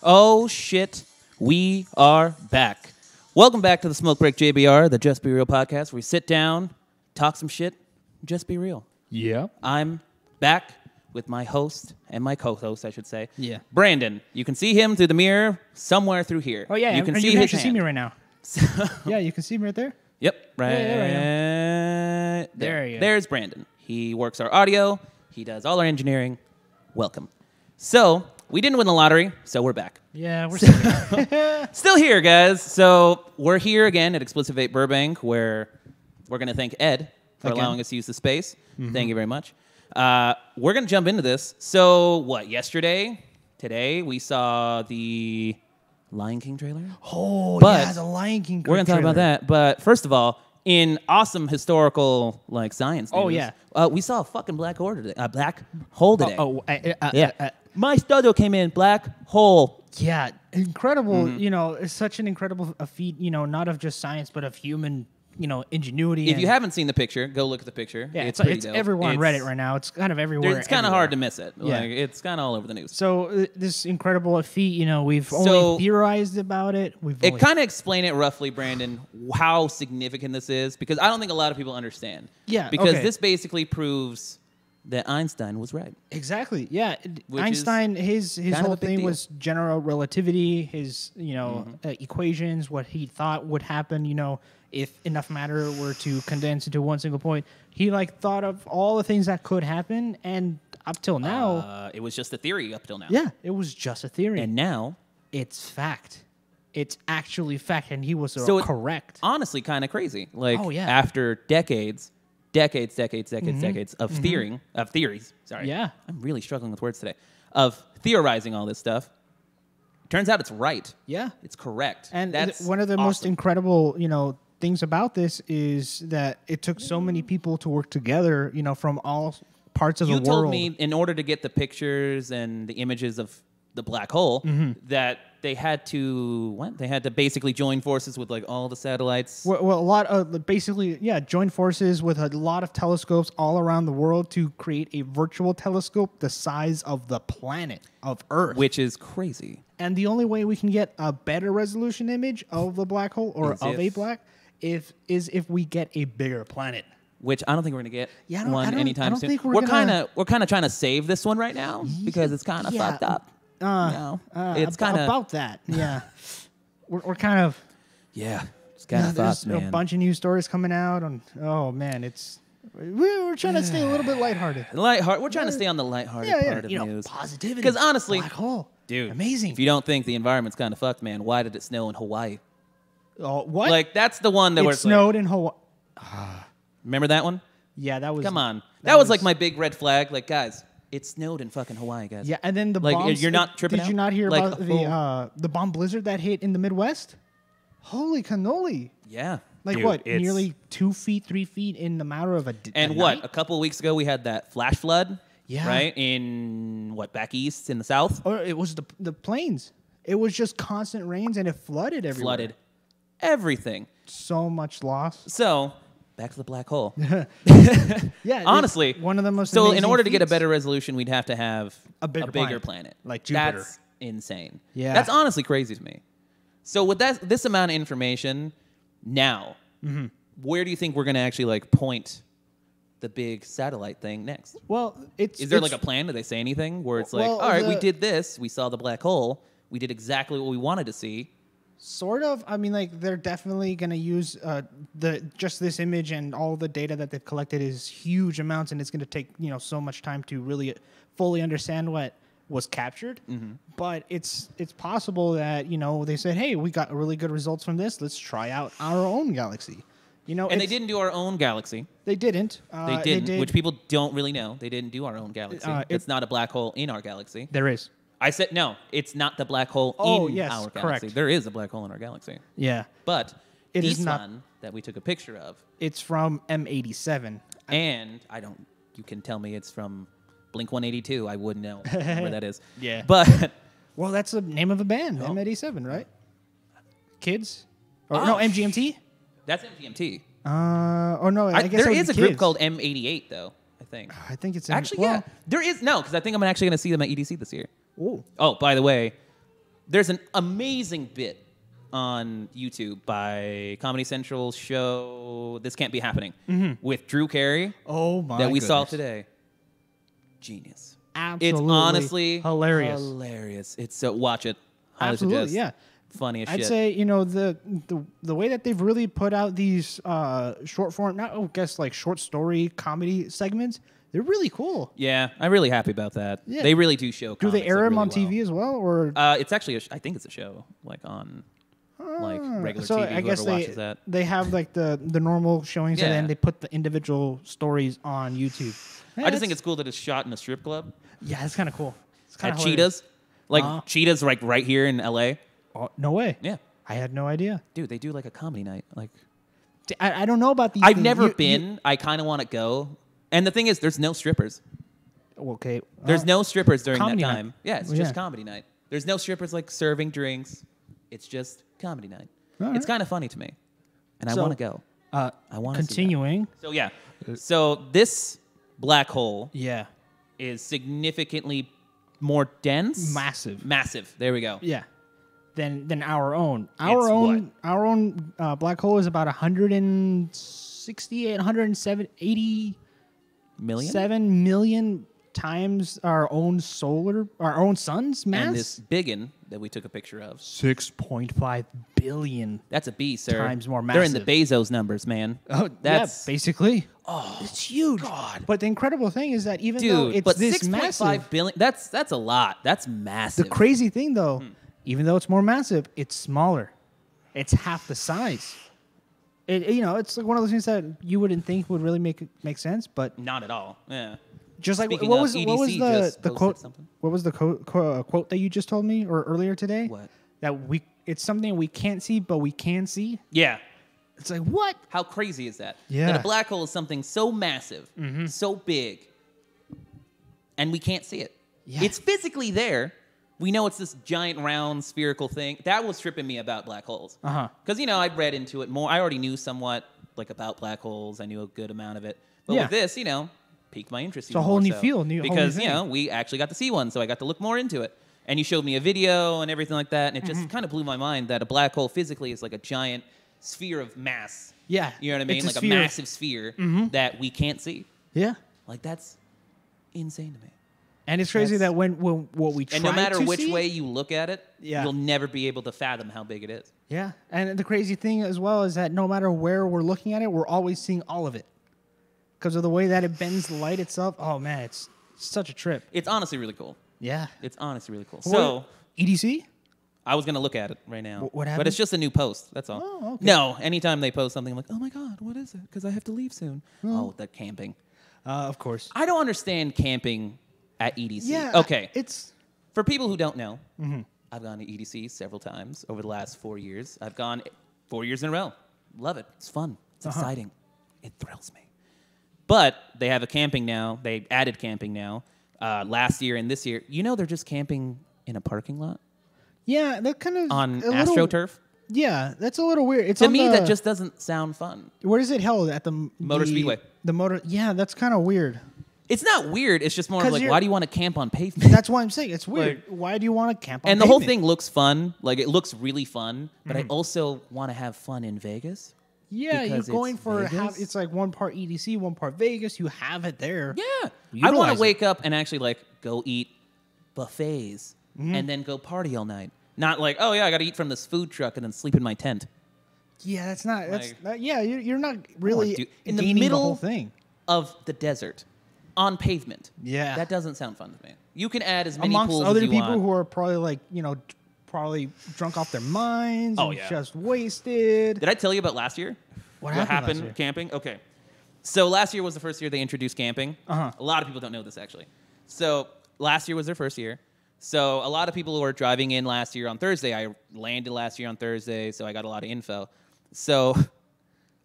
Oh, shit. We are back. Welcome back to the Smoke Break JBR, the Just Be Real podcast, where we sit down, talk some shit, just be real. Yeah. I'm back with my host and my co-host, I should say. Yeah. Brandon. You can see him through the mirror somewhere through here. Oh, yeah. You can you see can his actually see hand. me right now. Yeah, you can see me right there. Yep. Right there there. you go. There's Brandon. He works our audio. He does all our engineering. Welcome. So, we didn't win the lottery, so we're back. Yeah, we're still Still here, guys. So we're here again at Explicit Vape Burbank, where we're going to thank Ed for Again. allowing us to use the space. Thank you very much. We're going to jump into this. So what, today, we saw the Lion King trailer. Oh, But yeah, the Lion King We're going to talk about that. But first of all, in awesome historical science news, Oh, yeah. we saw a fucking black hole today. Black hole today. Yeah. My studio came in, black hole. Yeah, incredible. You know, it's such an incredible feat, you know, not of just science, but of human, you know, ingenuity. If you haven't seen the picture, go look at the picture. yeah, it's pretty it's dope. everywhere on Reddit right now. It's kind of everywhere. It's kind of hard to miss it. Yeah. Like, it's kind of all over the news. So this incredible feat, you know, we've So- only theorized about it. It kind of explain it roughly, Brandon, how significant this is, because I don't think a lot of people understand. Yeah, Because okay. this basically proves that Einstein was right. Exactly. Yeah. Which Einstein, his kind of whole a big thing deal. was general relativity, his, you know, equations, what he thought would happen, you know, if enough matter were to condense into one single point. He, like, thought of all the things that could happen, and up till now, It was just a theory up till now. yeah, it was just a theory. And now, it's fact. It's actually fact, and he was So it- correct. honestly, kind of crazy. Like, Oh, yeah. after decades of theories. Sorry. Yeah. I'm really struggling with words today. Of theorizing all this stuff. Turns out it's right. Yeah. It's correct. And that's one of the most awesome. incredible, you know, things about this is that it took so many people to work together, you know, from all parts of You the world. told me in order to get the pictures and the images of the black hole that they had to basically join forces with like all the satellites. Well, a lot of basically, yeah, joined forces with a lot of telescopes all around the world to create a virtual telescope the size of the planet of Earth. Which is crazy. And the only way we can get a better resolution image of the black hole or Is of a if- black is if we get a bigger planet. Which I don't think we're gonna get Yeah, I don't- I one don't- I anytime don't soon. think we're We're gonna- kind of trying to save this one right now because it's kind of Yeah. fucked up. It's kind of about that. Yeah, we're kind of. yeah, it's kind of There's fucked, man. a bunch of new stories coming out, and oh man, we're trying to stay a little bit lighthearted. We're trying to stay on the lighthearted part of you know, news. positivity. Because honestly, black hole, dude, amazing. If you don't think the environment's kind of fucked, man, why did it snow in Hawaii? Oh, what? Like that's the one that it was snowed in Hawaii. remember that one? Yeah, that was. Come on, that was like my big red flag. Like guys, it snowed in fucking Hawaii, guys. Yeah, and then the Like, bombs. you're not tripping Did you out? not hear Like, about the bomb blizzard that hit in the Midwest? Holy cannoli! Yeah. Like Dude, what? it's- Nearly 2 feet, 3 feet in the matter of a. And a what? night? A couple of weeks ago, we had that flash flood. Yeah. Right in back east in the south. Or it was the plains. It was just constant rains and it flooded everywhere. Flooded everything. So much loss. So back to the black hole. Yeah, Honestly, it's one of the most. So in amazing order to get a feats. better resolution, we'd have to have A bigger planet, like Jupiter. That's insane. Yeah. That's honestly crazy to me. So with this amount of information now, where do you think we're going to actually like point the big satellite thing next? Well, Is there like a plan? Do they say anything where it's like, Well, all right, we the- did this, we saw the black hole, we did exactly what we wanted to see. sort of? I mean, like they're definitely going to use just this image and all the data that they've collected is huge amounts, and it's going to take so much time to really fully understand what was captured. But it's possible that they said, hey, we got really good results from this. Let's try out our own galaxy. And they didn't do our own galaxy. They didn't. They didn't, which people don't really know. They didn't do our own galaxy. It's not a black hole in our galaxy. There is. I said no. It's not the black hole in yes, our galaxy. correct. There is a black hole in our galaxy, Yeah. but It this is not- one that we took a picture of, It's from M87. and I don't you can tell me it's from Blink 182. I wouldn't know where that is. Yeah. But Well, that's the name of a band, M87, right? Kids? Or no, MGMT? that's MGMT. Oh no, I guess there it would is be a group Kids. called M88 though. I think. I think it's Actually, yeah, there is because I think I'm actually going to see them at EDC this year. Oh, Oh, by the way, there's an amazing bit on YouTube by Comedy Central's show "This Can't Be Happening" with Drew Carey oh my! that we saw goodness. today. Genius. Absolutely, It's honestly hilarious. Hilarious. It's so watch it. Highly Absolutely, suggest. yeah. Funny as I'd shit. say the way that they've really put out these short form, not I guess like short story comedy segments, they're really cool. Yeah, I'm really happy about that. Yeah. They really do show. Do they comics, air like, them on really TV as well, or well. It's actually I think it's a show like on like regular so TV. I guess whoever watches that. they have like the normal showings and Yeah. then they put the individual stories on YouTube. I just think it's cool that it's shot in a strip club yeah, it's kind of cool. It's kind at of Cheetahs. Like Cheetahs, like right here in LA. Oh, no way. Yeah, I had no idea. dude, they do like a comedy night. Like I don't know about these. I've things. never been. I kind of want to go. And the thing is, there's no strippers. Okay. There's no strippers during that comedy night. time. Yeah, it's Well, just yeah. comedy night. There's no strippers like serving drinks. It's just comedy night. All It's right. kind of funny to me, and I So, want to go. I want to continuing. So yeah, so this black hole Yeah. is significantly more dense, Massive. massive. There we go. Yeah. Than our own. It's Our own black hole is about 168, 187 Million. million times our own sun's mass. And this biggin that we took a picture of. 6.5 billion. That's a B, sir. Times more They're in the massive. Bezos numbers, man. Oh, That's yeah, basically. Oh, it's huge. God. But the incredible thing is that even though dude. it's But this 6.5 massive, billion. That's a lot. That's massive. the crazy thing though, even though it's more massive, it's smaller. It's half the size. It's like one of those things that you wouldn't think would really make sense, but Not at all. Yeah. just like Speaking what of, was EDC the just quote? posted something. What was the quote that you just told me or earlier today? What? That it's something we can't see, but we can see. Yeah. It's like what? How crazy is that? Yeah. That a black hole is something so massive, so big, and we can't see it. Yeah. It's physically there. We know it's this giant round spherical thing. That was tripping me about black holes. Uh-huh. Because, I'd read into it more. I already knew somewhat like about black holes. I knew a good amount of it. But Yeah. with this, piqued my interest. It's a whole new field, whole new because, thing. we actually got to see one, so I got to look more into it. And you showed me a video and everything like that, and it just kind of blew my mind that a black hole physically is like a giant sphere of mass. Yeah. You know what I mean? It's a Like a sphere. massive sphere that we can't see. Yeah. Like that's insane to me. And it's crazy That's- that when what we try And no matter to which see, way you look at it, Yeah. you'll never be able to fathom how big it is. Yeah. And the crazy thing as well is that no matter where we're looking at it, we're always seeing all of it. Because of the way that it bends the light itself. Oh man, it's such a trip. It's honestly really cool. Yeah. It's honestly really cool. What- So EDC? I was gonna look at it right now. What But happened? it's just a new post. That's all. Oh, okay. No, anytime they post something, I'm like, oh my god, what is it? Because I have to leave soon. Oh, the camping. Of course. I don't understand camping at EDC. Yeah. Okay. It's For people who don't know, I've gone to EDC several times over the last 4 years. I've gone 4 years in a row. Love it. It's fun. It's exciting. It thrills me. But they have a camping now. They added camping now. Last year and this year, they're just camping in a parking lot that kind of on a little- AstroTurf. Yeah, that's a little weird. It's To on me, the, that just doesn't sound fun. where is it held at the Motor Speedway. The motor. Yeah, that's kind of weird. It's not weird. It's just more of 'Cause like, you're- why do you want to camp on pavement? That's why I'm saying it's weird. Why do you want to camp on And the whole pavement? thing looks fun. Like, it looks really fun. But I also want to have fun in Vegas. Yeah, you're because going it's for Vegas. it's like one part EDC, one part Vegas. You have it there. Yeah. I Utilize want it. to wake up and actually, go eat buffets Mm-hmm. and then go party all night. Not like, oh, yeah, I got to eat from this food truck and then sleep in my tent. Yeah, that's not. Like- You're not really dude, in the gaining middle- whole thing. Of the desert on pavement. Yeah. That doesn't sound fun to me. You can add as many Amongst pools other as you people want. who are probably probably drunk off their minds. Oh, and yeah. just wasted. Did I tell you about last year? What happened last year? camping? Okay. So last year was the first year they introduced camping. Uh-huh. A lot of people don't know this, actually. So last year was their first year. So a lot of people who were driving in last year on Thursday, I landed last year on Thursday, so I got a lot of info. So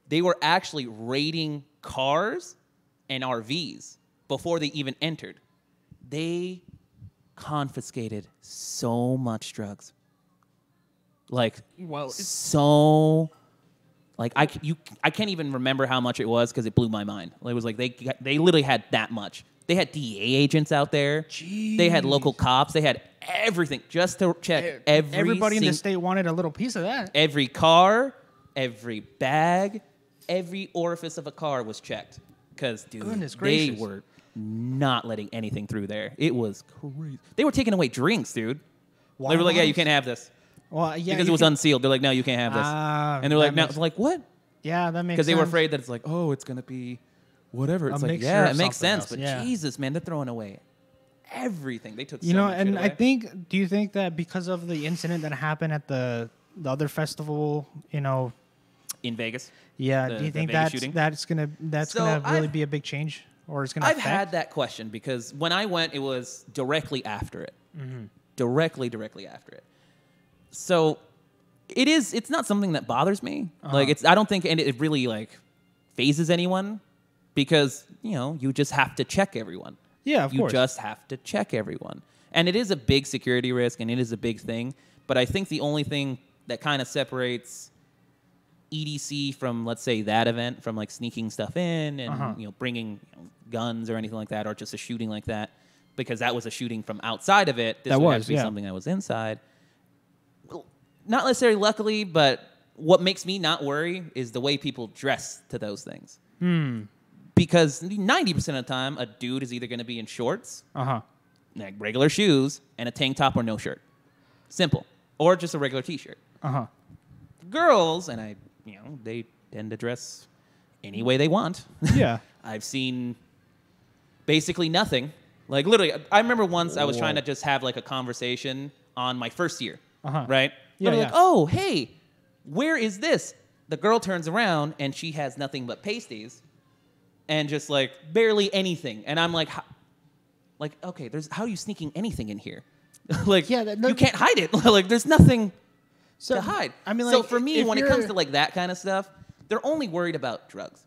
they were actually raiding cars and RVs before they even entered, they confiscated so much drugs. Like, so, like, I can't even remember how much it was because it blew my mind. It was like they literally had that much. They had DEA agents out there. Jeez. They had local cops. They had everything just to check Everybody in the state wanted a little piece of that. Every car, every bag, every orifice of a car was checked. Because, dude, they were not letting anything through there. It was crazy. They were taking away drinks, dude. Why they were like, yeah, you can't have this. Well, yeah, because it was unsealed. They're like, no, you can't have this. And they're like, no, it's like, what? Yeah, that makes sense. Because they were afraid that it's like, oh, it's going to be whatever. It's like, yeah, it makes sense. But Jesus, man, they're throwing away everything. They took so much and away. I think, do you think that because of the incident that happened at the other festival, in Vegas? Yeah, do you think that's gonna really be a big change, or it's gonna? I've had that question because when I went, it was directly after it, directly after it. So it's not something that bothers me. Like I don't think, and it really like phases anyone because you just have to check everyone. Yeah, of course. You just have to check everyone, and it is a big security risk, and it is a big thing. But I think the only thing that kind of separates EDC from, let's say, that event, from like sneaking stuff in and bringing guns or anything like that, or just a shooting like that, because that was a shooting from outside of it. This would have to be something that was inside. Well, not necessarily luckily, but what makes me not worry is the way people dress to those things. Because 90% of the time, a dude is either going to be in shorts, like regular shoes, and a tank top or no shirt. Simple. Or just a regular T-shirt. Girls, and they tend to dress any way they want. Yeah. I've seen basically nothing. Like, literally, I remember once I was trying to just have, like, a conversation on my first year, right? Yeah, like, oh, hey, where is this? The girl turns around, and she has nothing but pasties and just, like, barely anything. And I'm like, okay, how are you sneaking anything in here? Like, you can't hide it. Like, there's nothing to hide. I mean, so for me, when it comes to like that kind of stuff, they're only worried about drugs.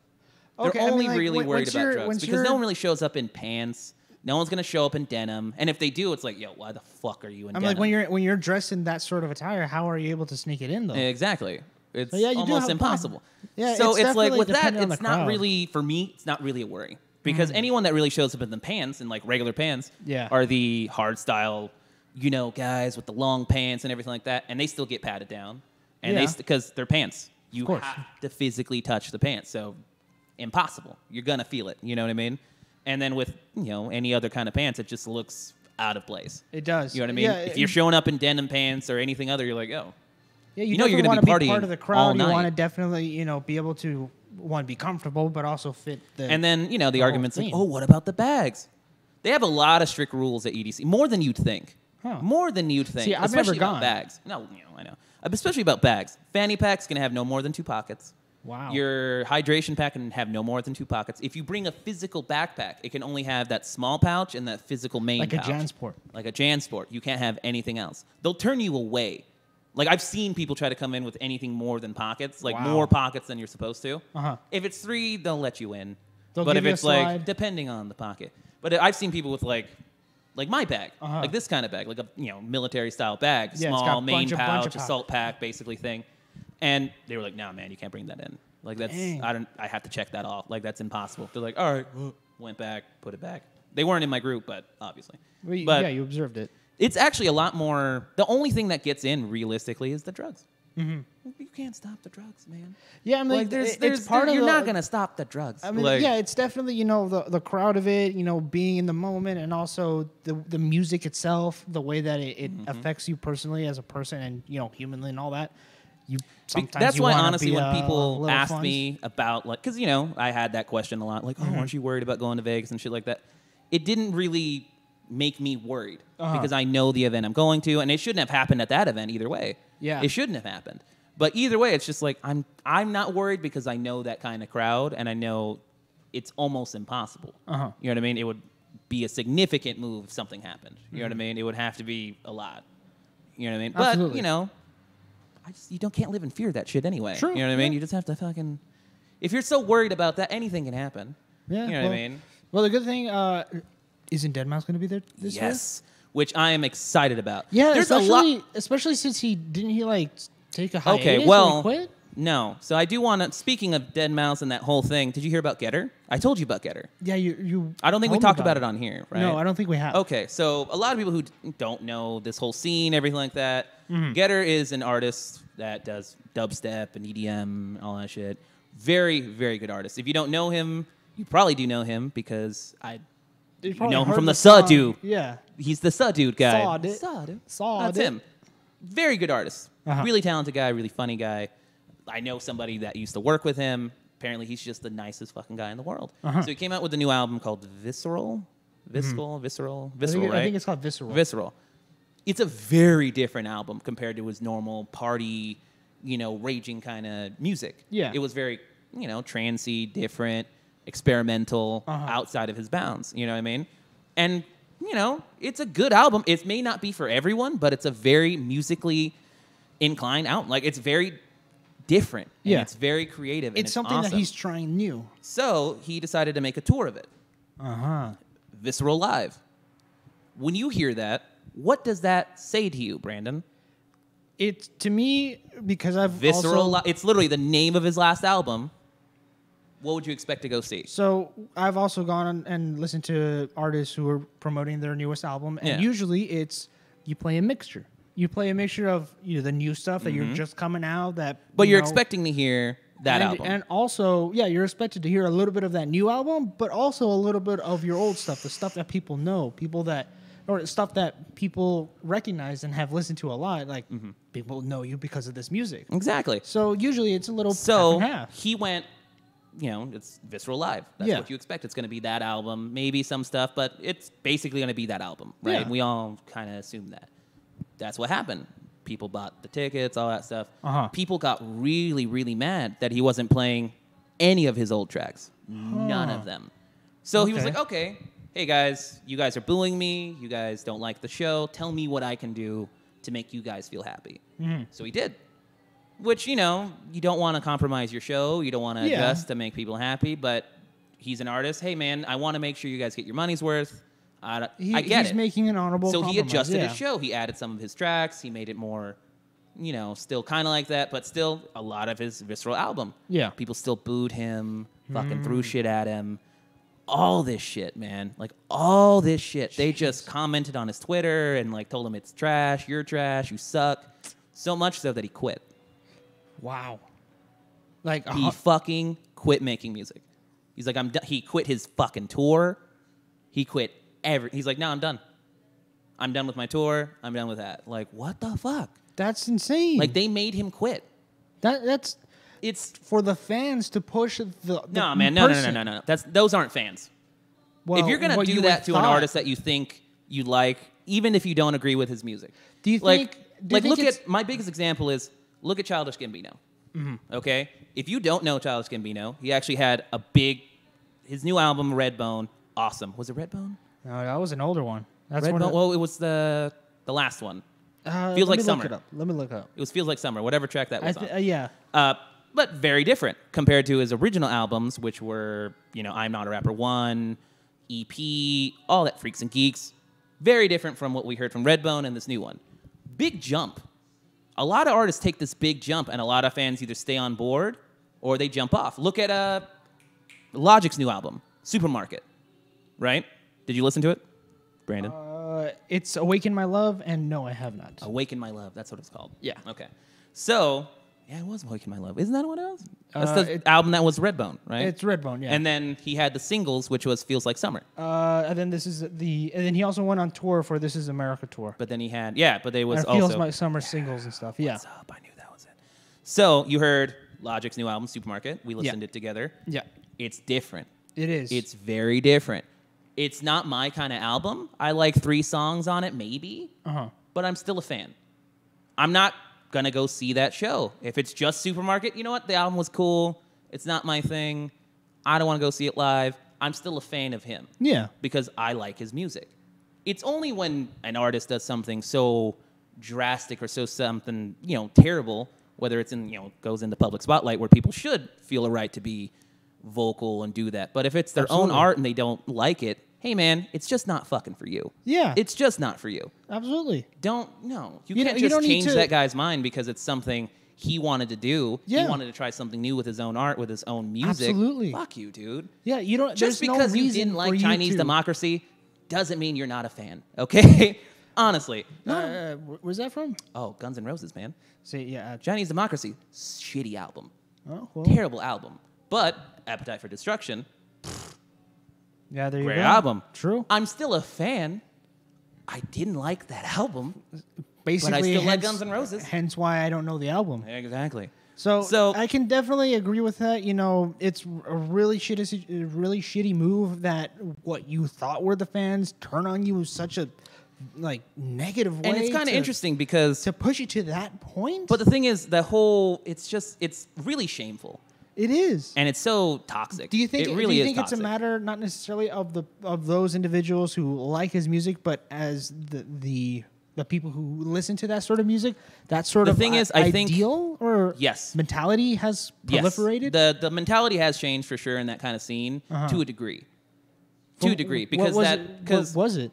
They're only really worried about drugs because no one really shows up in pants. No one's gonna show up in denim, and if they do, it's like, yo, why the fuck are you in denim? Like when you're dressed in that sort of attire, how are you able to sneak it in though? Exactly, it's almost impossible. Yeah, so it's like with that, it's not really for me. It's not really a worry because anyone that really shows up in the pants, in like regular pants, are the hard style. Guys with the long pants and everything like that, and they still get patted down, and because they're pants, you have to physically touch the pants, so impossible. You're gonna feel it. You know what I mean? And then with any other kind of pants, it just looks out of place. It does. You know what I mean? If you're showing up in denim pants or anything other, you're like, oh, you're gonna be partying part of the crowd. All night. You want to definitely be able to be comfortable, but also fit the. And then the argument's like, oh, what about the bags? They have a lot of strict rules at EDC, more than you'd think. More than you'd think. See, I've never gone. About bags. No, I know. Especially about bags. Fanny pack's going to have no more than 2 pockets. Wow. Your hydration pack can have no more than 2 pockets. If you bring a physical backpack, it can only have that small pouch and that physical main pouch. Like a JanSport. Like a JanSport. You can't have anything else. They'll turn you away. Like, I've seen people try to come in with anything more than pockets, like more pockets than you're supposed to. If it's 3, they'll let you in. But if it's like, depending on the pocket. But I've seen people with like my bag, like this kind of bag, like a military style bag, small main pouch, assault pack, basically thing. And they were like, "No, man, you can't bring that in. Like that's I have to check that off. Like that's impossible." They're like, "All right," went back, put it back. They weren't in my group, but obviously. Well, you observed it. It's actually a lot more. The only thing that gets in realistically is the drugs. You can't stop the drugs, man. Yeah, I mean, like, there's part of you're not gonna stop the drugs. I mean, it's definitely the crowd of it, being in the moment, and also the music itself, the way that it affects you personally as a person, and humanly and all that. That's why honestly, when people ask me about because I had that question a lot, like, oh, aren't you worried about going to Vegas and shit like that? It didn't really make me worried because I know the event I'm going to, and it shouldn't have happened at that event either way. Yeah, it shouldn't have happened. But either way, it's just like I'm not worried because I know that kind of crowd, and I know it's almost impossible. You know what I mean? It would be a significant move if something happened. You know what I mean? It would have to be a lot. You know what I mean? Absolutely. But can't live in fear of that shit anyway. True. You know what I mean? You just have to fucking. If you're so worried about that, anything can happen. Yeah. You know what I mean? Well, the good thing isn't Deadmau5 going to be there this year? Yes, which I am excited about. Yeah, There's a lot. especially since he like take a hiatus. Okay, or well, he quit? no. So I do want to. Speaking of Deadmau5 and that whole thing, did you hear about Getter? I told you about Getter. Yeah, you. I don't think we told me talked about it on here, right? No, I don't think we have. Okay, so a lot of people who don't know this whole scene, everything like that, Getter is an artist that does dubstep and EDM, all that shit. Very, very good artist. If you don't know him, you probably do know him because You know him heard from the song. Dude. Yeah. He's the Dude guy. Sawed it. That's him. Very good artist. Really talented guy, really funny guy. I know somebody that used to work with him. Apparently, he's just the nicest fucking guy in the world. So he came out with a new album called Visceral. Visceral, right? I think it's called Visceral. Visceral. It's a very different album compared to his normal party, raging kind of music. Yeah. It was very, trancey, different, experimental, outside of his bounds. You know what I mean? And, it's a good album. It may not be for everyone, but it's a very musically inclined album. Like, it's very different. And it's very creative. It's something awesome. that he's trying new. So he decided to make a tour of it. Visceral Live. When you hear that, what does that say to you, Brandon? It's to me because I've Visceral. also, It's literally the name of his last album. What would you expect to go see? So I've also gone and listened to artists who are promoting their newest album, and usually it's you play a mixture. You play a mixture of the new stuff that you're just coming out. But you're expecting to hear that album, and also you're expected to hear a little bit of that new album, but also a little bit of your old stuff, the stuff that people know, or stuff that people recognize and have listened to a lot. Like people know you because of this music. Exactly. So usually it's a little so half and half. He went. It's Visceral Live. That's what you expect. It's going to be that album, maybe some stuff, but it's basically going to be that album, right? Yeah. We all kind of assumed that. That's what happened. People bought the tickets, all that stuff. People got really, really mad that he wasn't playing any of his old tracks. None of them. So he was like, okay, hey guys, you guys are booing me. You guys don't like the show. Tell me what I can do to make you guys feel happy. So he did. Which, you don't want to compromise your show. You don't want to adjust to make people happy. But he's an artist. Hey, man, I want to make sure you guys get your money's worth. I get it. He's making an honorable So he compromise, adjusted his show. He added some of his tracks. He made it more, still kind of like that. But still a lot of his Visceral album. Yeah. People still booed him, fucking threw shit at him. All this shit, man. Like, all this shit. They just commented on his Twitter and, told him it's trash, you're trash, you suck. So much so that he quit. Wow. He fucking quit making music. He's like, I'm done. He quit his fucking tour. He quit He's like, no, I'm done. I'm done with my tour. I'm done with that. Like, what the fuck? That's insane. Like, they made him quit. It's for the fans to push the No, man. No. Those aren't fans. Well, if you're going to do that to an artist that you think you like, even if you don't agree with his music. Do you think... look at... My biggest example is... Look at Childish Gambino, okay? If you don't know Childish Gambino, he actually had his new album, Redbone, awesome. Was it Redbone? No, that was an older one. That's Redbone, well, it was the last one. Feels Like Summer. Let me look it up. It was Feels Like Summer, whatever track that was on. Yeah. But very different compared to his original albums, which were, I'm Not a Rapper 1, EP, all that Freaks and Geeks. Very different from what we heard from Redbone and this new one. Big jump. A lot of artists take this big jump, and a lot of fans either stay on board or they jump off. Look at Logic's new album, Supermarket, right? Did you listen to it, Brandon? It's Awaken My Love, and no, I have not. Awaken My Love, that's what it's called. Yeah. Okay. So, it was Awaken My Love. Isn't that what it was? That's the album that was Redbone, right? It's Redbone, yeah. And then he had the singles, which was Feels Like Summer. And then he also went on tour for This Is America tour. But then he had, but they was and also... Feels Like Summer singles and stuff, yeah. What's up? I knew that was it. So, you heard Logic's new album, Supermarket. We listened to it together. Yeah. It's different. It is. It's very different. It's not my kind of album. I like 3 songs on it, maybe. But I'm still a fan. I'm not going to go see that show. If it's just Supermarket, you know what? The album was cool. It's not my thing. I don't want to go see it live. I'm still a fan of him. Yeah. Because I like his music. It's only when an artist does something so drastic or so something, terrible, whether it's goes in the public spotlight where people should feel a right to be vocal and do that. But if it's their Absolutely. own art and they don't like it, hey man, it's just not fucking for you. Yeah. It's just not for you. Absolutely. You can't you just don't need change to- that guy's mind because it's something he wanted to do. Yeah. He wanted to try something new with his own art, with his own music. Absolutely. Fuck you, dude. Yeah, you don't. Just there's because no you reason didn't for like you Chinese to- democracy doesn't mean you're not a fan, okay? Honestly. Where's that from? Oh, Guns N' Roses, man. See, yeah. Chinese Democracy, shitty album. Oh, well. Terrible album. But Appetite for Destruction, Yeah, there you great go. album. True. I'm still a fan. I didn't like that album. Basically, still like hence- Guns N' Roses. Hence why I don't know the album. Exactly. So I can definitely agree with that. You know, it's a really shitty move that what you thought were the fans turn on you in such a like negative way. And it's kind of interesting because to push it to that point. but the thing is it's really shameful. It is. And it's so toxic. Do you think it really do you is think it's a toxic. matter not necessarily of those individuals who like his music, but as the people who listen to that sort of music, that sort The of thing is, I think- ideal or Yes. mentality has Yes. proliferated? The mentality has changed for sure in that kind of scene to a degree. To a degree. Because what was it?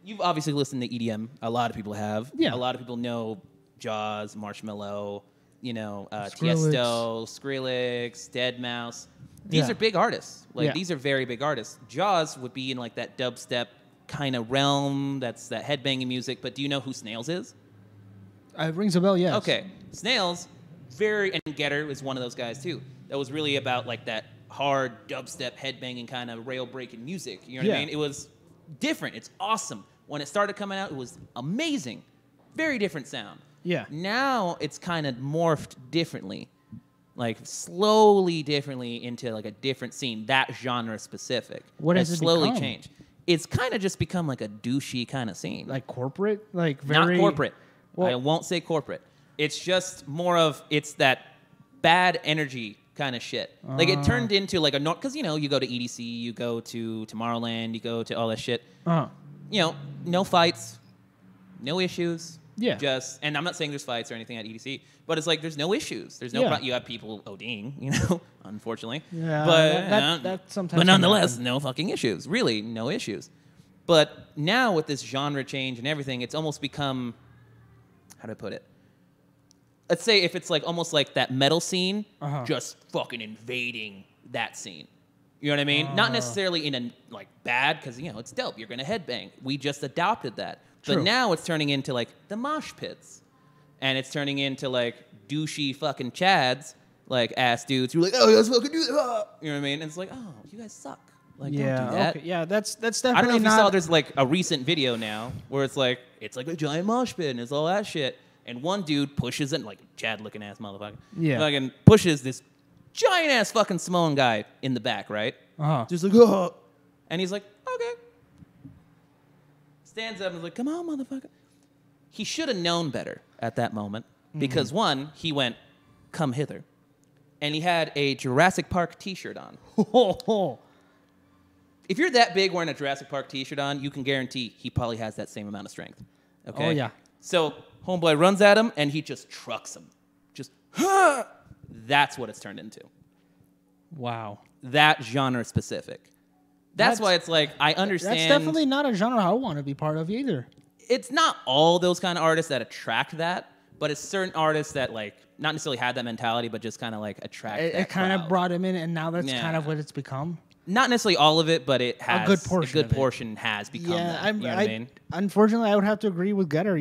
you've obviously listened to EDM. A lot of people have. Yeah. A lot of people know Jaws, Marshmello, Skrillex. Tiesto, Skrillex, Deadmau5. These Yeah. are big artists. Like Yeah. these are very big artists. Jaws would be in like that dubstep kind of realm. That's that headbanging music. But do you know who Snails is? It rings a bell, yes. Okay, Snails, and Getter is one of those guys too. That was really about like that hard dubstep, headbanging kind of rail breaking music. You know what I Yeah. mean? It was different. It's awesome. When it started coming out, it was amazing. Very different sound. Yeah. Now it's kind of morphed differently, like slowly differently into like a different scene. That genre specific. What has it slowly become? changed? It's kind of just become like a douchey kind of scene. Like corporate? Like very Not corporate. Well- I won't say corporate. It's just more of it's that bad energy kind of shit. Like it turned into like a because you go to EDC, you go to Tomorrowland, you go to all that shit. Uh-huh. No fights, no issues. Yeah. And I'm not saying there's fights or anything at EDC, but it's like there's no issues. There's no Yeah. you have people ODing, unfortunately. Yeah, But that sometimes but can nonetheless, happen. no fucking issues. Really, no issues. But now with this genre change and everything, it's almost become how do I put it? Let's say if it's like almost like that metal scene, just fucking invading that scene. You know what I mean? Not necessarily in a like bad because it's dope. You're gonna headbang. We just adopted that. True. But now it's turning into like the mosh pits, and it's turning into like douchey fucking chads, like ass dudes who are like, oh, let's fucking do that. You know what I mean? And it's like, oh, you guys suck. Like, Yeah, don't do that. okay. Yeah, that's definitely I don't know if you not saw. There's like a recent video now where it's like a giant mosh pit and it's all that shit, and one dude pushes it like Chad looking ass motherfucker. Yeah. Fucking pushes this giant ass fucking Samoan guy in the back, right? Uh-huh. Just like, oh, and he's like, okay. Stands up and is like, come on, motherfucker. He should have known better at that moment because one, he went, come hither, and he had a Jurassic Park T-shirt on. If you're that big wearing a Jurassic Park T-shirt on, you can guarantee he probably has that same amount of strength. Okay? Oh, yeah. So homeboy runs at him, and he just trucks him. Just, huh! That's what it's turned into. Wow. That genre specific. That's why it's like, I understand. That's definitely not a genre I want to be part of either. It's not all those kind of artists that attract that, but it's certain artists that like not necessarily had that mentality, but just kind of like attract that It kind of crowd. brought him in, and now that's Yeah. kind of what it's become. Not necessarily all of it, but it has good portion of it. portion has become that. You know what I mean? Unfortunately, I would have to agree with Getter.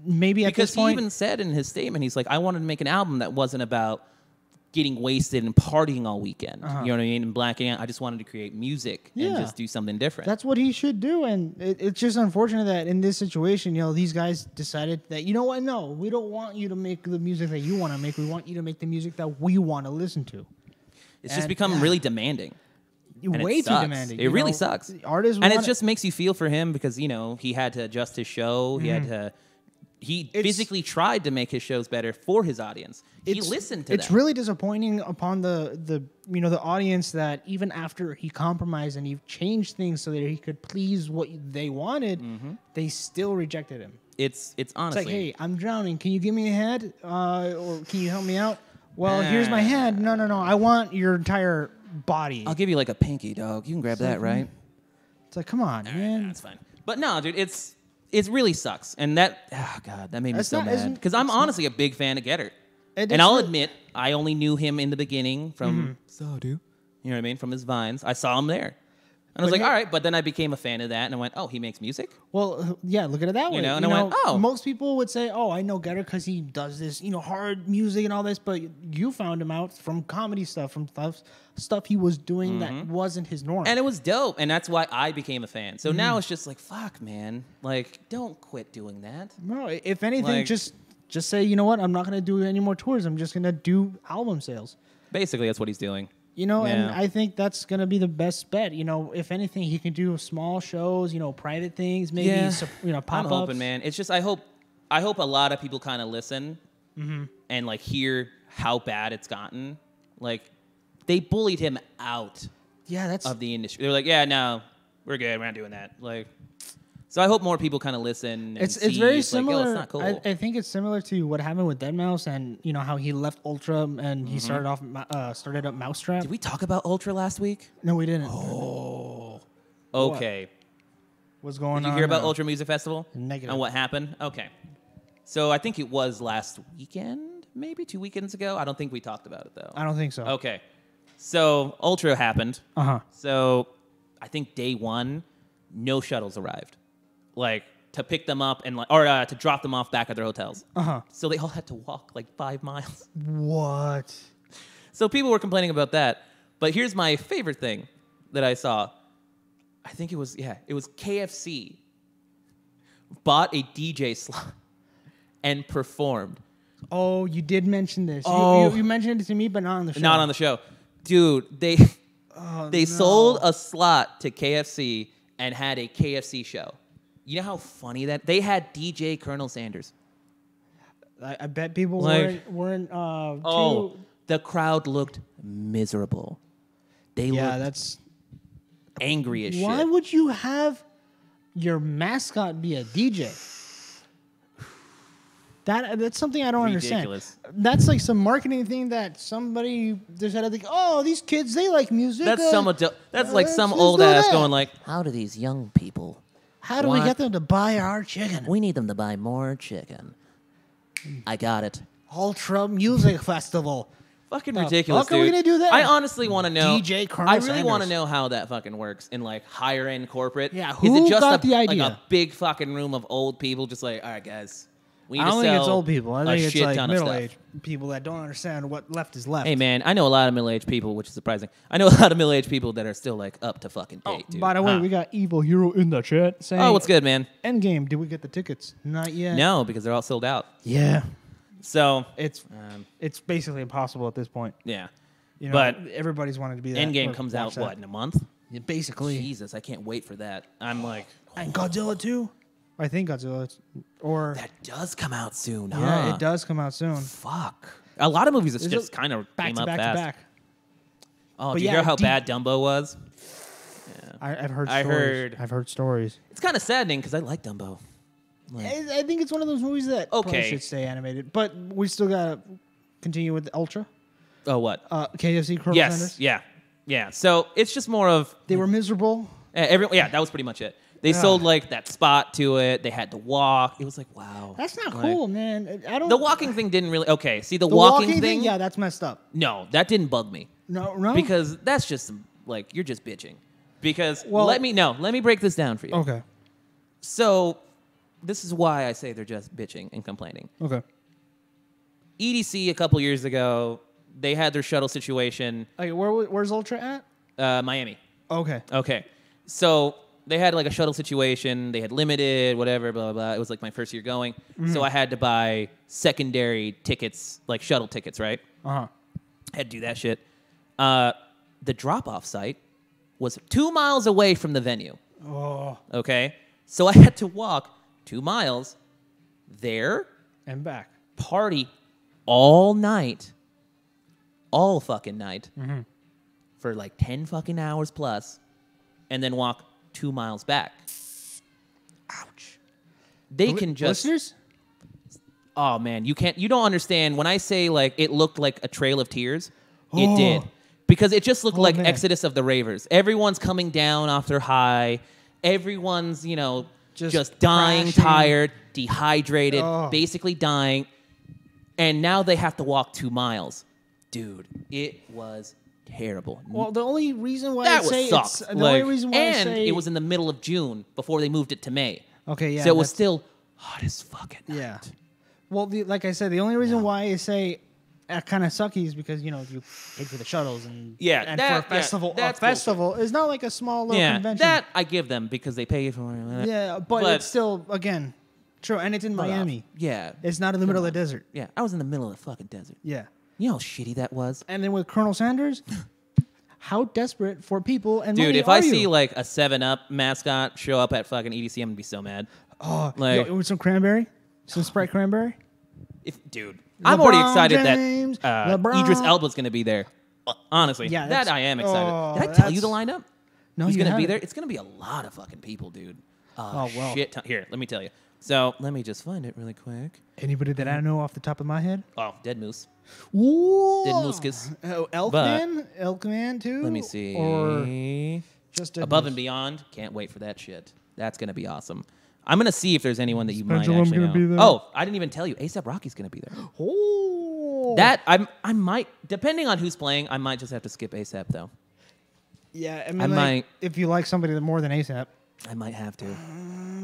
Maybe at Because this point, he even said in his statement, he's like, I wanted to make an album that wasn't about getting wasted and partying all weekend. You know what I mean? And blacking out. I just wanted to create music and Yeah. just do something different. that's what he should do. And it's just unfortunate that in this situation, these guys decided that, what? No, we don't want you to make the music that you want to make. We want you to make the music that we want to listen to. it's just and- become really demanding. And Way it too sucks. demanding. It really sucks. Artists and it wanna- just makes you feel for him because, he had to adjust his show. He had to... He physically tried to make his shows better for his audience. He listened to It's them. really disappointing upon the audience that even after he compromised and he changed things so that he could please what they wanted, they still rejected him. It's honestly... It's like, hey, I'm drowning. Can you give me a hand? Or can you help me out? Well, here's my hand. No. I want your entire body. I'll give you like a pinky, dog. You can grab that, right? It's like, come on, man. That's fine. But no, dude, it really sucks. And that, oh God, that made me so mad. Because I'm honestly a big fan of Getter. And I'll admit, I only knew him in the beginning from So Do. You know what I mean? From his Vines. I saw him there. And I was like, all right. But then I became a fan of that. And I went, oh, he makes music? Well, yeah, look at it that way. And I went, oh. Most people would say, oh, I know Getter because he does this, hard music and all this. But you found him out from comedy stuff, from stuff he was doing that wasn't his norm. And it was dope. And that's why I became a fan. So now it's just like, fuck, man. Like, don't quit doing that. No, if anything, just say, you know what? I'm not going to do any more tours. I'm just going to do album sales. Basically, that's what he's doing. And I think that's going to be the best bet. If anything, he can do small shows, private things, maybe, pop-ups. I'm hoping, man. It's just, I hope a lot of people kind of listen and, like, hear how bad it's gotten. Like, they bullied him out of the industry. They're like, yeah, no, we're good. We're not doing that. Like, so I hope more people kind of listen. And it's very similar. Like, it's not cool. I think it's similar to what happened with Deadmau5 and how he left Ultra and he started up Mousetrap. Did we talk about Ultra last week? No, we didn't. Oh, okay. What's going on? Did you hear about Ultra Music Festival? Negative. And what happened? Okay. So I think it was last weekend, maybe 2 weekends ago. I don't think we talked about it though. I don't think so. Okay. So Ultra happened. Uh-huh. So I think day one, no shuttles arrived. Like, to pick them up and to drop them off back at their hotels. Uh-huh. So they all had to walk like 5 miles. What? So people were complaining about that. But here's my favorite thing that I saw. I think it was KFC bought a DJ slot and performed. Oh, you did mention this. Oh. You mentioned it to me, but not on the show. Not on the show. Dude, they sold a slot to KFC and had a KFC show. You know how funny that? They had DJ Colonel Sanders. I bet people weren't the crowd looked miserable. That's angry as shit. Why would you have your mascot be a DJ? That's something I don't Ridiculous. understand. That's like some marketing thing that somebody just had to think, oh, these kids, they like music. That's some old ass going like, how do these young people... How do we get them to buy our chicken? We need them to buy more chicken. I got it. Ultra Music Festival. Fucking ridiculous, dude. How are we going to do that? I honestly want to know. DJ Colonel I really Sanders. want to know how that fucking works in like higher end corporate. Yeah, Is it just got the idea? Like a big fucking room of old people just like, all right, guys. We need I don't to think sell it's old people. I think it's like middle-aged people that don't understand what left is left. Hey, man, I know a lot of middle-aged people, which is surprising. I know a lot of middle-aged people that are still like up to fucking date, dude. By the way, we got Evil Hero in the chat saying, oh, what's good, man? Endgame, did we get the tickets? Not yet. No, because they're all sold out. Yeah. So it's basically impossible at this point. Yeah. But everybody's wanted to be there. Endgame comes out, what, in a month? Yeah, basically. Jesus, I can't wait for that. I'm like... And Godzilla 2? I think Godzilla... That does come out soon, huh? Yeah, it does come out soon. Fuck. A lot of movies just kind of came up fast. Back. Oh, do you hear how bad Dumbo was? Yeah. I've heard stories. I've heard stories. It's kind of saddening because I like Dumbo. I think it's one of those movies that probably should stay animated. But we still got to continue with the Ultra. Oh, what? KFC Colonel Sanders. Yeah. So it's just more of... They were miserable. That was pretty much it. They sold like that spot to it. They had to walk. It was like, wow. That's not cool, man. The walking thing didn't really... Okay, see, the walking thing... Yeah, that's messed up. No, that didn't bug me. No? Because that's just like, you're just bitching. Because, let me break this down for you. Okay. So, this is why I say they're just bitching and complaining. Okay. EDC a couple years ago, they had their shuttle situation. Okay, where's Ultra at? Miami. Okay. So... They had like a shuttle situation. They had limited, whatever, blah, blah, blah. It was like my first year going. Mm-hmm. So I had to buy secondary tickets, like shuttle tickets, right? Uh-huh. I had to do that shit. The drop-off site was 2 miles away from the venue. Oh. Okay? So I had to walk 2 miles there. And back. Party all night. All fucking night. Mm-hmm. For like 10 fucking hours plus. And then walk 2 miles back. Ouch. They can just... Listeners? Oh man, you don't understand when I say like it looked like a trail of tears. It did. Because it just looked like man. Exodus of the Ravers. Everyone's coming down off their high. Everyone's, just dying, crashing. tired, dehydrated, basically dying. And now they have to walk 2 miles. Dude, it was terrible. Well, the only reason why That I say sucks. it's the only reason why and I say it was in the middle of June before they moved it to May. Okay, yeah. So it was still hot as fucking night. Yeah. Well, like I said, the only reason why I say kind of sucky is because you paid for the shuttles and and for a festival. That's a festival is not like a small little convention. That I give them because they pay for it. Yeah, but it's still again true, and it's in Miami. Yeah, it's not in the middle of the desert. Yeah, I was in the middle of the fucking desert. Yeah, you know how shitty that was. And then with Colonel Sanders, how desperate for people and dude, money if I are you? see like a 7-Up mascot show up at fucking EDC, I'm gonna be so mad. Oh, like with some cranberry, some Sprite cranberry. Dude, I'm already excited James, that Idris Elba's going to be there. Honestly, that I am excited. Did I tell you the lineup? No, who's going to be there? It's going to be a lot of fucking people, dude. Well. Shit. Here, let me tell you. So let me just find it really quick. Anybody that I know off the top of my head? Oh, Dead Moose. Ooh. Dead Mooskus. Elkman too. Let me see. Or just Above and Beyond. Can't wait for that shit. That's going to be awesome. I'm going to see if there's anyone that you might actually know. Be there. Oh, I didn't even tell you. A$AP Rocky's going to be there. Oh. That, I might, depending on who's playing, I might just have to skip A$AP, though. Yeah, I might. If you like somebody more than A$AP. I might have to.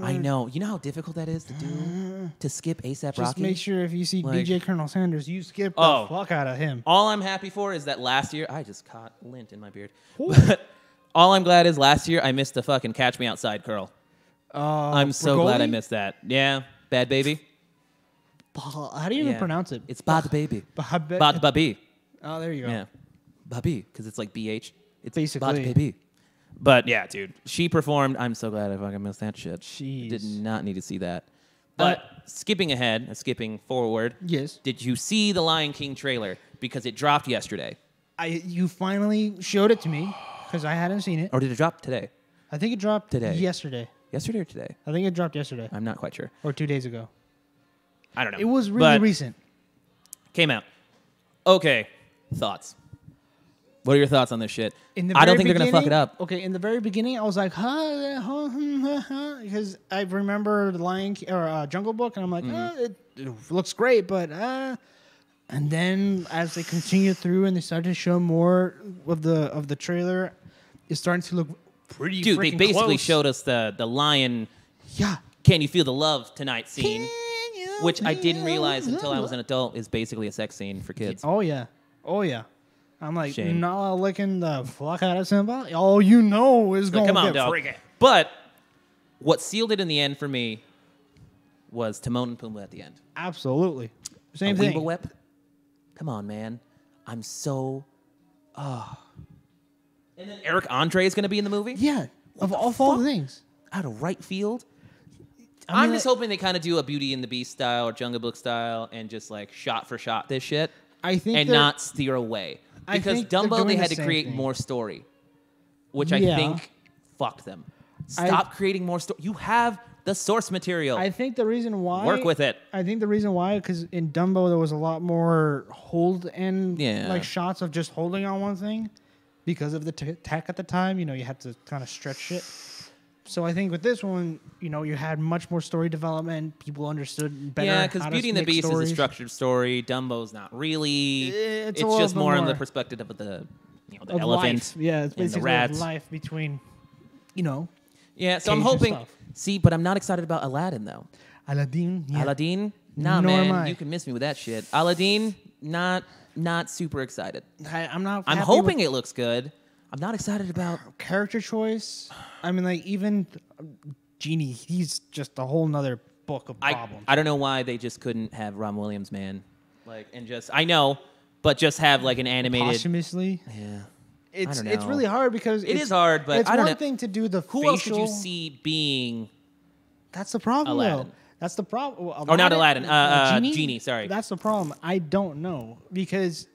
I know. You know how difficult that is to do? To skip A$AP Rocky? Just make sure if you see DJ Colonel Sanders, you skip the fuck out of him. All I'm happy for is that last year, I just caught lint in my beard. But all I'm glad is last year I missed the fucking Catch Me Outside curl. I'm so glad I missed that. Yeah, Bad Baby. How do you even pronounce it? It's Bad Baby. Bad Baby. Oh, there you go. Yeah, Baby, because it's like BH. It's basically Bad Baby. But yeah, dude, she performed. I'm so glad I fucking missed that shit. Jeez. Did not need to see that. But skipping ahead, skipping forward. Yes. Did you see the Lion King trailer? Because it dropped yesterday. You finally showed it to me because I hadn't seen it. Or did it drop today? I think it dropped today. Yesterday. Yesterday or today? I think it dropped yesterday. I'm not quite sure. Or 2 days ago. I don't know. It was really recent. Came out. Okay. Thoughts. What are your thoughts on this shit? I don't think they're going to fuck it up. Okay, in the very beginning, I was like, because I remember the Lion King, or Jungle Book, and I'm like, it looks great, but and then as they continue through and they started to show more of the trailer, it's starting to look pretty. Dude, they basically close. showed us the lion. Yeah. Can you feel the love tonight scene? Which I didn't realize until I was an adult is basically a sex scene for kids. Oh yeah. I'm like, Shame. not licking the fuck out of Simba. All you know is going to get freaky. But what sealed it in the end for me was Timon and Pumbaa at the end. Absolutely. Same thing. Weeble Whip? Come on, man. I'm so... And then Eric Andre is going to be in the movie? Yeah. Of all the things. Out of right field? I mean, I'm just hoping they kind of do a Beauty and the Beast style or Jungle Book style and just like shot for shot this shit. I think and not steer away. Because Dumbo, they had to create more story, which I think fucked them. Stop creating more story. You have the source material. I think the reason why... Work with it. I think the reason why, because in Dumbo, there was a lot more hold and like shots of just holding on one thing. Because of the tech at the time, you had to kind of stretch it. So I think with this one, you had much more story development. People understood better. Yeah, because Beauty and the Beast is a structured story. Dumbo's not really. It's just more on the perspective of the elephant. Life. Yeah, it's basically the rats. life between, Yeah, so I'm hoping. See, but I'm not excited about Aladdin though. Aladdin. Yeah. Aladdin. Nah, man, you can miss me with that shit. Aladdin, not super excited. I'm not. I'm hoping it looks good. I'm not excited about character choice. I mean, like even Genie, he's just a whole nother book of problems. I don't know why they just couldn't have Ron Williams, man. I know, but just have like an animated posthumously. Yeah, it's really hard because it is hard. But it's I don't one know. thing to do the who facial. else could you see being? That's the problem, Aladdin. though. That's the problem. Well, not Aladdin. Genie. Sorry. That's the problem. I don't know because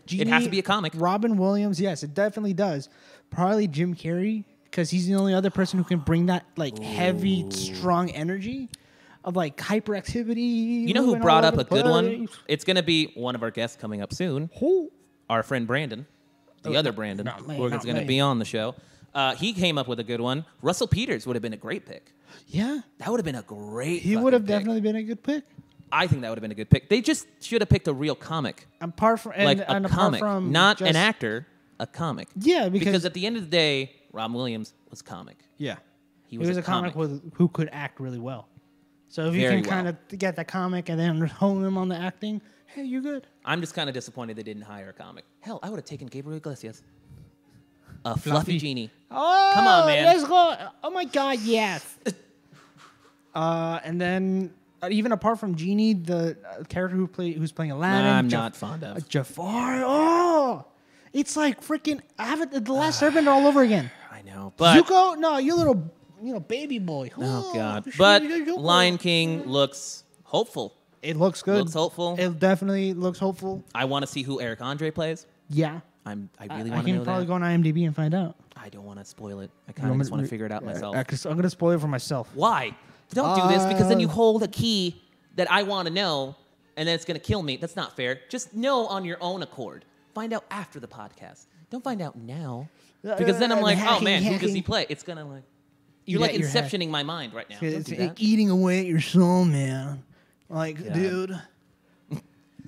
Genie, it has to be a comic. Robin Williams, yes, it definitely does. Probably Jim Carrey because he's the only other person who can bring that heavy, strong energy. of like hyperactivity. You know who moving brought all up over a the good one? place. It's going to be one of our guests coming up soon. Who? Our friend Brandon, the other Brandon, who is going to be on the show. He came up with a good one. Russell Peters would have been a great pick. Yeah. That would have been a great He would have pick. definitely been a good pick. I think that would have been a good pick. They just should have picked a real comic. Apart from Like and a apart comic. from Not just, an actor, a comic. Yeah, Because at the end of the day, Robin Williams was comic. yeah, He was a comic. who could act really well. So if you Very can kind of get the comic and then hone him on the acting, hey, you're good. I'm just kind of disappointed they didn't hire a comic. Hell, I would have taken Gabriel Iglesias. A fluffy genie. Oh, Come on, man. Let's go. Oh my God, yes. And then even apart from Genie, the character who's playing Aladdin, I'm not fond of. Jafar. Oh, it's like freaking The Last Airbender all over again. I know, but Zuko, no, you little baby boy. oh god. But Lion King looks hopeful. It looks good. Looks hopeful. It definitely looks hopeful. I want to see who Eric Andre plays. Yeah. I really I want to know can probably that. go on IMDb and find out. I don't want to spoil it. I kind of just want to figure it out myself. I'm going to spoil it for myself. Why? Don't do this because then you hold a key that I want to know and then it's going to kill me. That's not fair. Just know on your own accord. Find out after the podcast. Don't find out now. Because then I'm like, oh man, who does he play? It's going to like, you're like inceptioning my mind right now. It's eating away at your soul, man. Like, God. dude.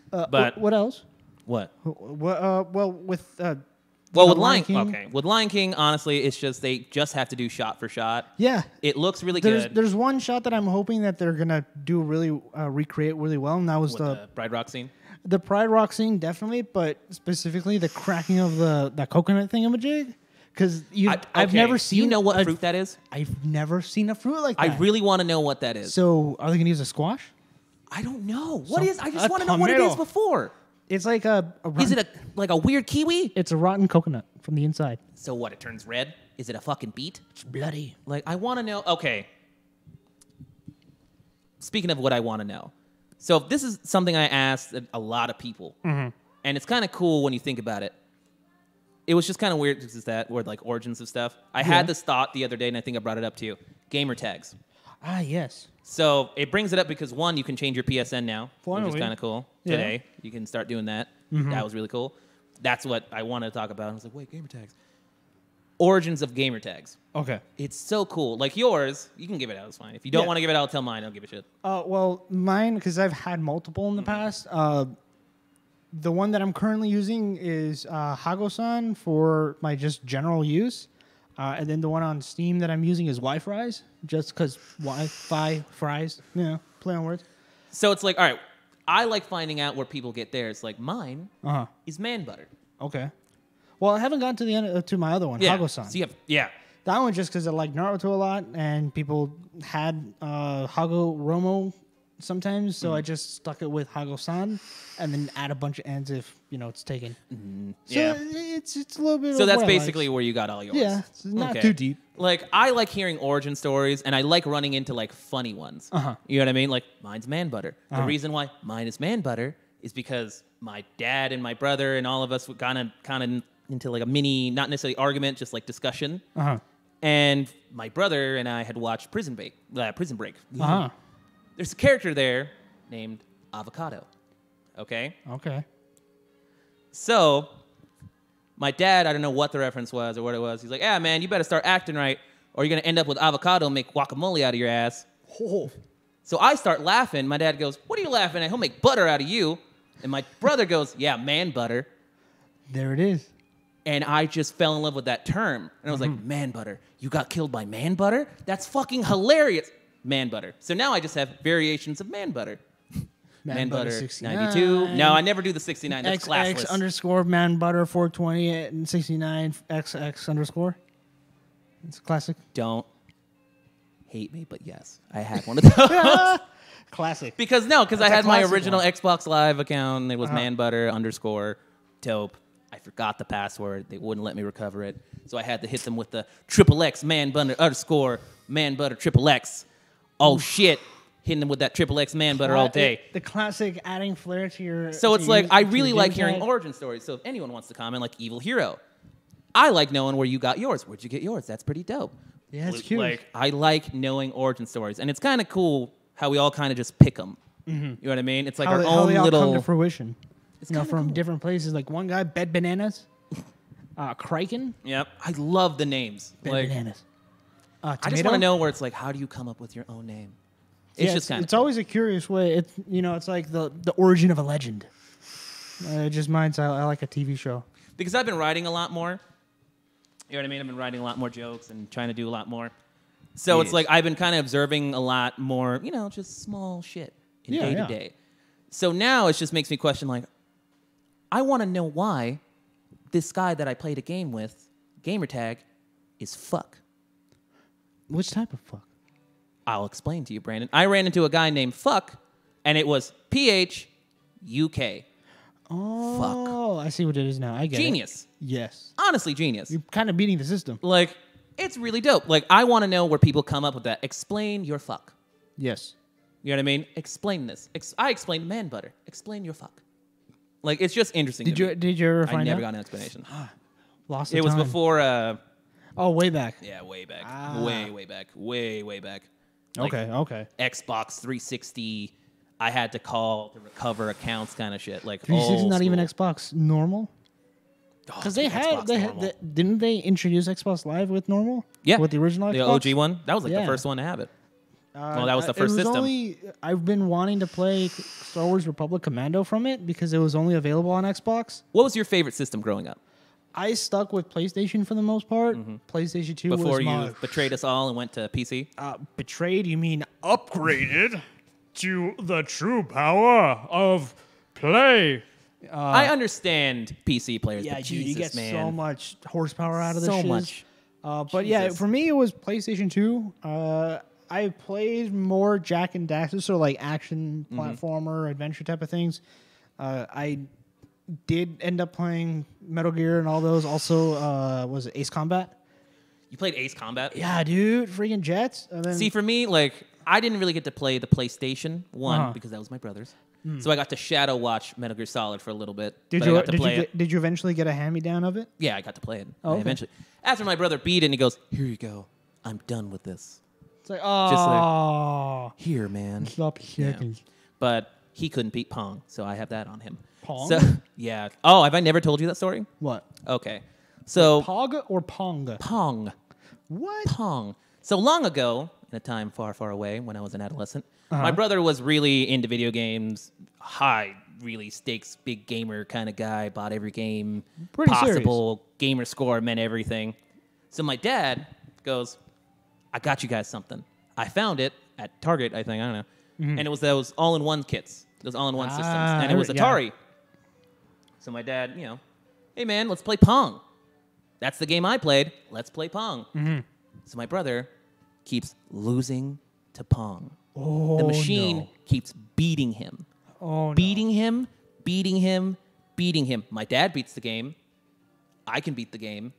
But what else? what? Well, with With Lion King. Okay. With Lion King, honestly, it's just they just have to do shot for shot. Yeah. It looks really good. There's one shot that I'm hoping that they're gonna do recreate really well, and that was With the Bride Rock scene. The Pride Rock scene, definitely, but specifically the cracking of that coconut thingamajig. Because I've never seen. You know what fruit that is? I've never seen a fruit like that. I really want to know what that is. So are they gonna use a squash? I don't know. What is? I just a want to know what it tomato. is before. It's like a Is it like a weird kiwi? It's a rotten coconut from the inside. So what? It turns red? Is it a fucking beet? It's bloody. Like I want to know. Okay. Speaking of what I want to know, so this is something I asked a lot of people, and it's kind of cool when you think about it. It was just kind of weird because that word like origins of stuff. I had this thought the other day, and I think I brought it up to you. Gamer tags. Ah, yes. So it brings it up because one, you can change your PSN now, which Finally. is kind of cool. Yeah. Today, you can start doing that. That was really cool. That's what I wanted to talk about. I was like, wait, gamer tags. Origins of gamer tags. Okay. It's so cool. Like yours, you can give it out. It's fine. If you don't Yeah. want to give it out, tell mine. I don't give a shit. Well, mine, because I've had multiple in the past. The one that I'm currently using is Hago-san for my just general use. And then the one on Steam that I'm using is Wi-Fries, just because Wi-Fi fries, play on words. So it's like, all right, I like finding out where people get theirs. Like mine is man butter. Okay. Well, I haven't gotten to the end to my other one, Yeah. Hago-san. So you have, yeah. That one just because I like Naruto a lot, and people had Hago Romo sometimes, so I just stuck it with Hago-san, and then add a bunch of ends if it's taken. So Yeah. it's a little bit. So of that's what I like. basically where you got all yours. Yeah, it's not Okay. too deep. Like, I like hearing origin stories, and I like running into, like, funny ones. You know what I mean? Like, mine's man butter. The reason why mine is man butter is because my dad and my brother and all of us were kind of into, like, a mini, not necessarily argument, just, like, discussion. And my brother and I had watched Prison Break. There's a character there named Avocado. Okay? Okay. So, my dad, I don't know what the reference was or what it was. He's like, yeah, man, you better start acting right or you're going to end up with avocado and make guacamole out of your ass. So I start laughing. My dad goes, what are you laughing at? He'll make butter out of you. And my brother goes, yeah, man butter. There it is. And I just fell in love with that term. And I was like, man butter. You got killed by man butter? That's fucking hilarious. Man butter. So now I just have variations of man butter. Man butter 69. 92. No, I never do the 69. That's classless. XX_ man butter 420 and 69 XX_. It's a classic. Don't hate me, but yes, I had one of those. Classic. Because I That's a had my classic original one. Xbox Live account. And it was manbutter_ dope. I forgot the password. They wouldn't let me recover it. So I had to hit them with the XXX manbutter_ XXX. Oh, shit. Hitting them with that XXX man butter all day. The classic adding flair to your. So it's like, I really like gamer hearing tag. origin stories. So if anyone wants to comment, like Evil Hero, I like knowing where you got yours. Where'd you get yours? That's pretty dope. Yeah, it's cute. Like, I like knowing origin stories. And it's kind of cool how we all kind of just pick them. You know what I mean? It's like how our they, own how they all little. come to fruition. It's You know, kinda from cool. different places. Like one guy, Bed Bananas, Kraken, Yep, I love the names. Bed Like, Bananas. I just Tomato? want to know where it's like, how do you come up with your own name? It's Yeah, just kind of. it's always a curious way. It's it's like the origin of a legend. It just reminds I like a TV show. Because I've been writing a lot more. You know what I mean? I've been writing a lot more jokes and trying to do a lot more. So it's Yes. like I've been kind of observing a lot more, just small shit in Yeah, day yeah. to day. So now it just makes me question, like, I want to know why this guy that I played a game with, gamer tag, is fuck. Which type of fuck? I'll explain to you, Brandon. I ran into a guy named Fuck, and it was PHUK. Oh, I see what it is now. I get it. Genius. Yes. Honestly, genius. You're kind of beating the system. Like, it's really dope. Like, I want to know where people come up with that. Explain your fuck. Yes. You know what I mean? Explain this. I explained man butter. Explain your fuck. Like, it's just interesting. Did to you me. did you ever I find never out? got an explanation. Lost the It was time. before, Oh, way back. yeah, way back. Ah. Way back. Way back. Like, Okay. Xbox 360, I had to call to recover accounts kind of shit. Like, 360 old not even school. Xbox normal. Oh, Because dude, Xbox normal. didn't they introduce Xbox Live with normal? Yeah. With the original The Xbox? OG one? That was like the Yeah. first one to have it. Well, that was the first it was system. I've been wanting to play Star Wars Republic Commando from it because it was only available on Xbox. What was your favorite system growing up? I stuck with PlayStation for the most part. PlayStation 2 Before was you my betrayed us all and went to PC? betrayed. You mean upgraded to the true power of play? I understand PC players, Yeah, but dude, you Jesus, get man. so much horsepower out of this So shit. much. But yeah, Jesus. for me, it was PlayStation 2. I played more Jack and Daxter, so like action, platformer, adventure type of things. I did end up playing Metal Gear and all those. Also, was it Ace Combat? You played Ace Combat? Yeah, dude, freaking jets. And then See, for me, like, I didn't really get to play the PlayStation 1 Uh-huh. because that was my brother's. So I got to shadow watch Metal Gear Solid for a little bit. did but I you got to play it. did you eventually get a hand me down of it? Yeah, I got to play it. Oh, okay. Eventually. After my brother beat it, and he goes, "Here you go. I'm done with this. It's like, Just like- oh, Here, man." stop Yeah. shaking. But he couldn't beat Pong, so I have that on him. Pong? So, yeah. Oh, have I never told you that story? What? Okay. So, Pog or Pong? Pong. What? Pong. So long ago, in a time far, far away when I was an adolescent, Uh-huh. my brother was really into video games, high, really stakes, big gamer kind of guy, bought every game Pretty possible, gamer score meant everything. So my dad goes, "I got you guys something. I found it at Target, I think, I don't know. And it was those all-in-one kits, those all-in-one systems, and it was yeah. Atari. So my dad, hey man, let's play Pong. That's the game I played. Let's play Pong. So my brother keeps losing to Pong. Oh, The machine no. keeps beating him. Oh, no. Beating him, beating him, beating him. My dad beats the game. I can beat the game,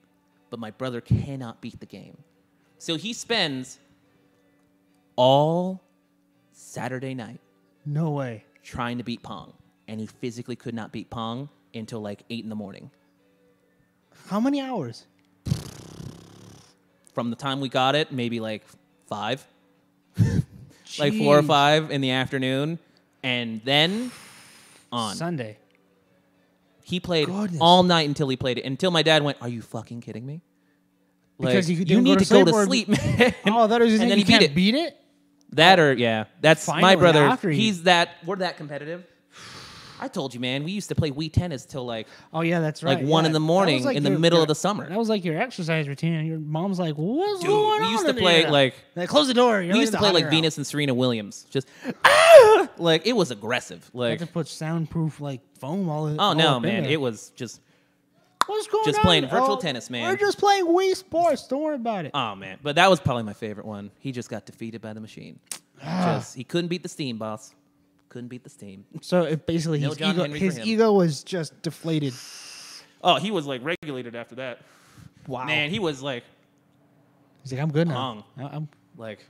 but my brother cannot beat the game. So he spends all Saturday night No way. trying to beat Pong, and he physically could not beat Pong until like 8 in the morning. How many hours? From the time we got it, maybe like 5. Like 4 or Jeez. 5 in the afternoon, and then on. Sunday. He played Goodness. all night until he played it. Until my dad went, "Are you fucking kidding me? Because Like, you you didn't need go to to go to sleep, or- sleep, man." Oh, that was just and then you he can't beat it. beat it? That or yeah, that's my Finally, brother. after he- We're that competitive. I told you, man. We used to play Wii tennis till like Oh, yeah, that's right. Like 1 yeah. in the That was morning like in the your- middle your- of the summer. That was like your exercise routine. And your mom's like, what's Dude, going on? we used to in play here? like close the door. You're we used to the play hot like air Venus and Serena Williams. Just like it was aggressive. out. You Like have to put soundproof like foam all. oh all no, up in man, there. it was just What's going just on? playing virtual Oh, tennis, man. We're just playing Wii Sports. Don't worry about it. oh man. But that was probably my favorite one. He just got defeated by the machine. He couldn't beat the Steam boss. Couldn't beat the Steam. So it basically No John Henry for his him. ego was just deflated. Oh, he was like regulated after that. Wow. Man, he was like He's like, I'm good now. Pong. I'm. like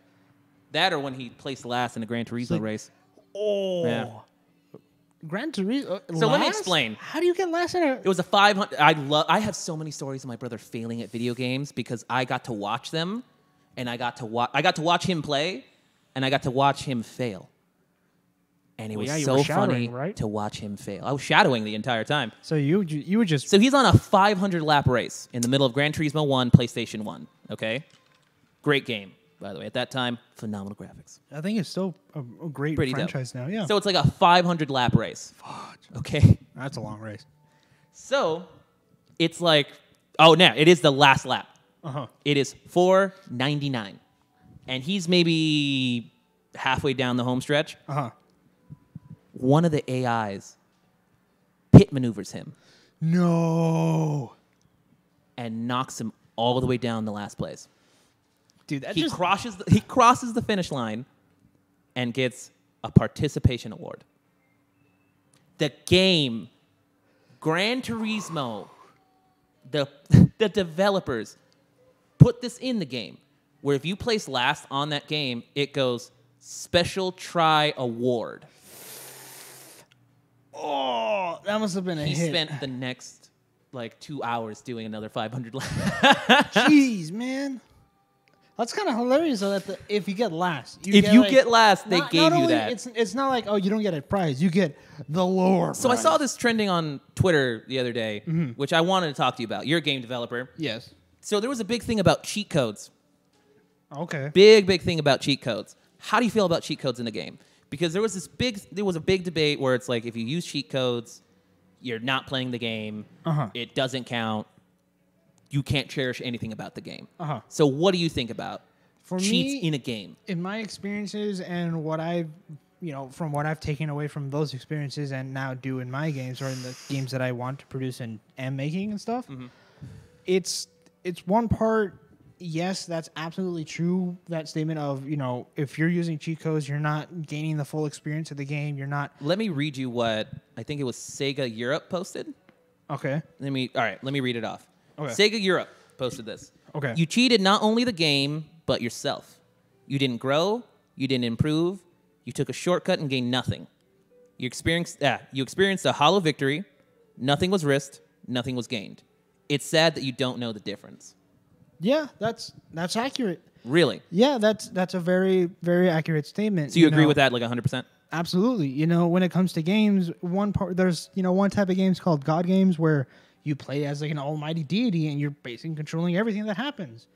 that or when he placed last in the Gran Turismo race. Oh. Yeah. Gran Turismo. So let me last? explain. How do you get last in a? It was a 500. I have so many stories of my brother failing at video games because I got to watch them, and I got to watch him play, and I got to watch him fail. And it was so funny to watch him fail. I was shadowing the entire time. So you were just... So he's on a 500-lap race in the middle of Gran Turismo 1, PlayStation 1, okay? Great game, by the way. At that time, phenomenal graphics. I think it's still a great franchise now, yeah. So it's like a 500-lap race. Okay? That's a long race. So it's like, oh, now it is the last lap. It is 4:99. And he's maybe halfway down the home stretch. One of the AIs pit maneuvers him. No. And knocks him all the way down the last place. Dude, he crosses the finish line and gets a participation award. The game, Gran Turismo, the developers put this in the game, where if you place last on that game, it goes Special Try Award. Oh, that must have been a hit. He spent the next, 2 hours doing another 500 laps. Jeez, man. That's kind of hilarious, though, that if you get last. If you get last, they gave you that. It's not like, oh, you don't get a prize. You get the lore So prize. I saw this trending on Twitter the other day, which I wanted to talk to you about. You're a game developer. Yes. So there was a big thing about cheat codes. Okay. Big thing about cheat codes. How do you feel about cheat codes in the game? Because there was a big debate where it's like, if you use cheat codes, you're not playing the game. It doesn't count. You can't cherish anything about the game. So what do you think about cheats in a game? In my experiences and what I've, from what I've taken away from those experiences and now do in my games or in the games that I want to produce and am making and stuff, it's one part. Yes, that's absolutely true. That statement of, if you're using cheat codes, you're not gaining the full experience of the game. You're not. Let me read you what I think it was Sega Europe posted. Okay. Let me read it off. Okay. Sega Europe posted this. Okay. You cheated not only the game, but yourself. You didn't grow. You didn't improve. You took a shortcut and gained nothing. You experienced a hollow victory. Nothing was risked. Nothing was gained. It's sad that you don't know the difference. Yeah, that's accurate. Really? Yeah, that's a very, very accurate statement. So you agree with that 100%? Absolutely. When it comes to games, there's one type of games called God games where you play as an almighty deity and you're basically controlling everything that happens.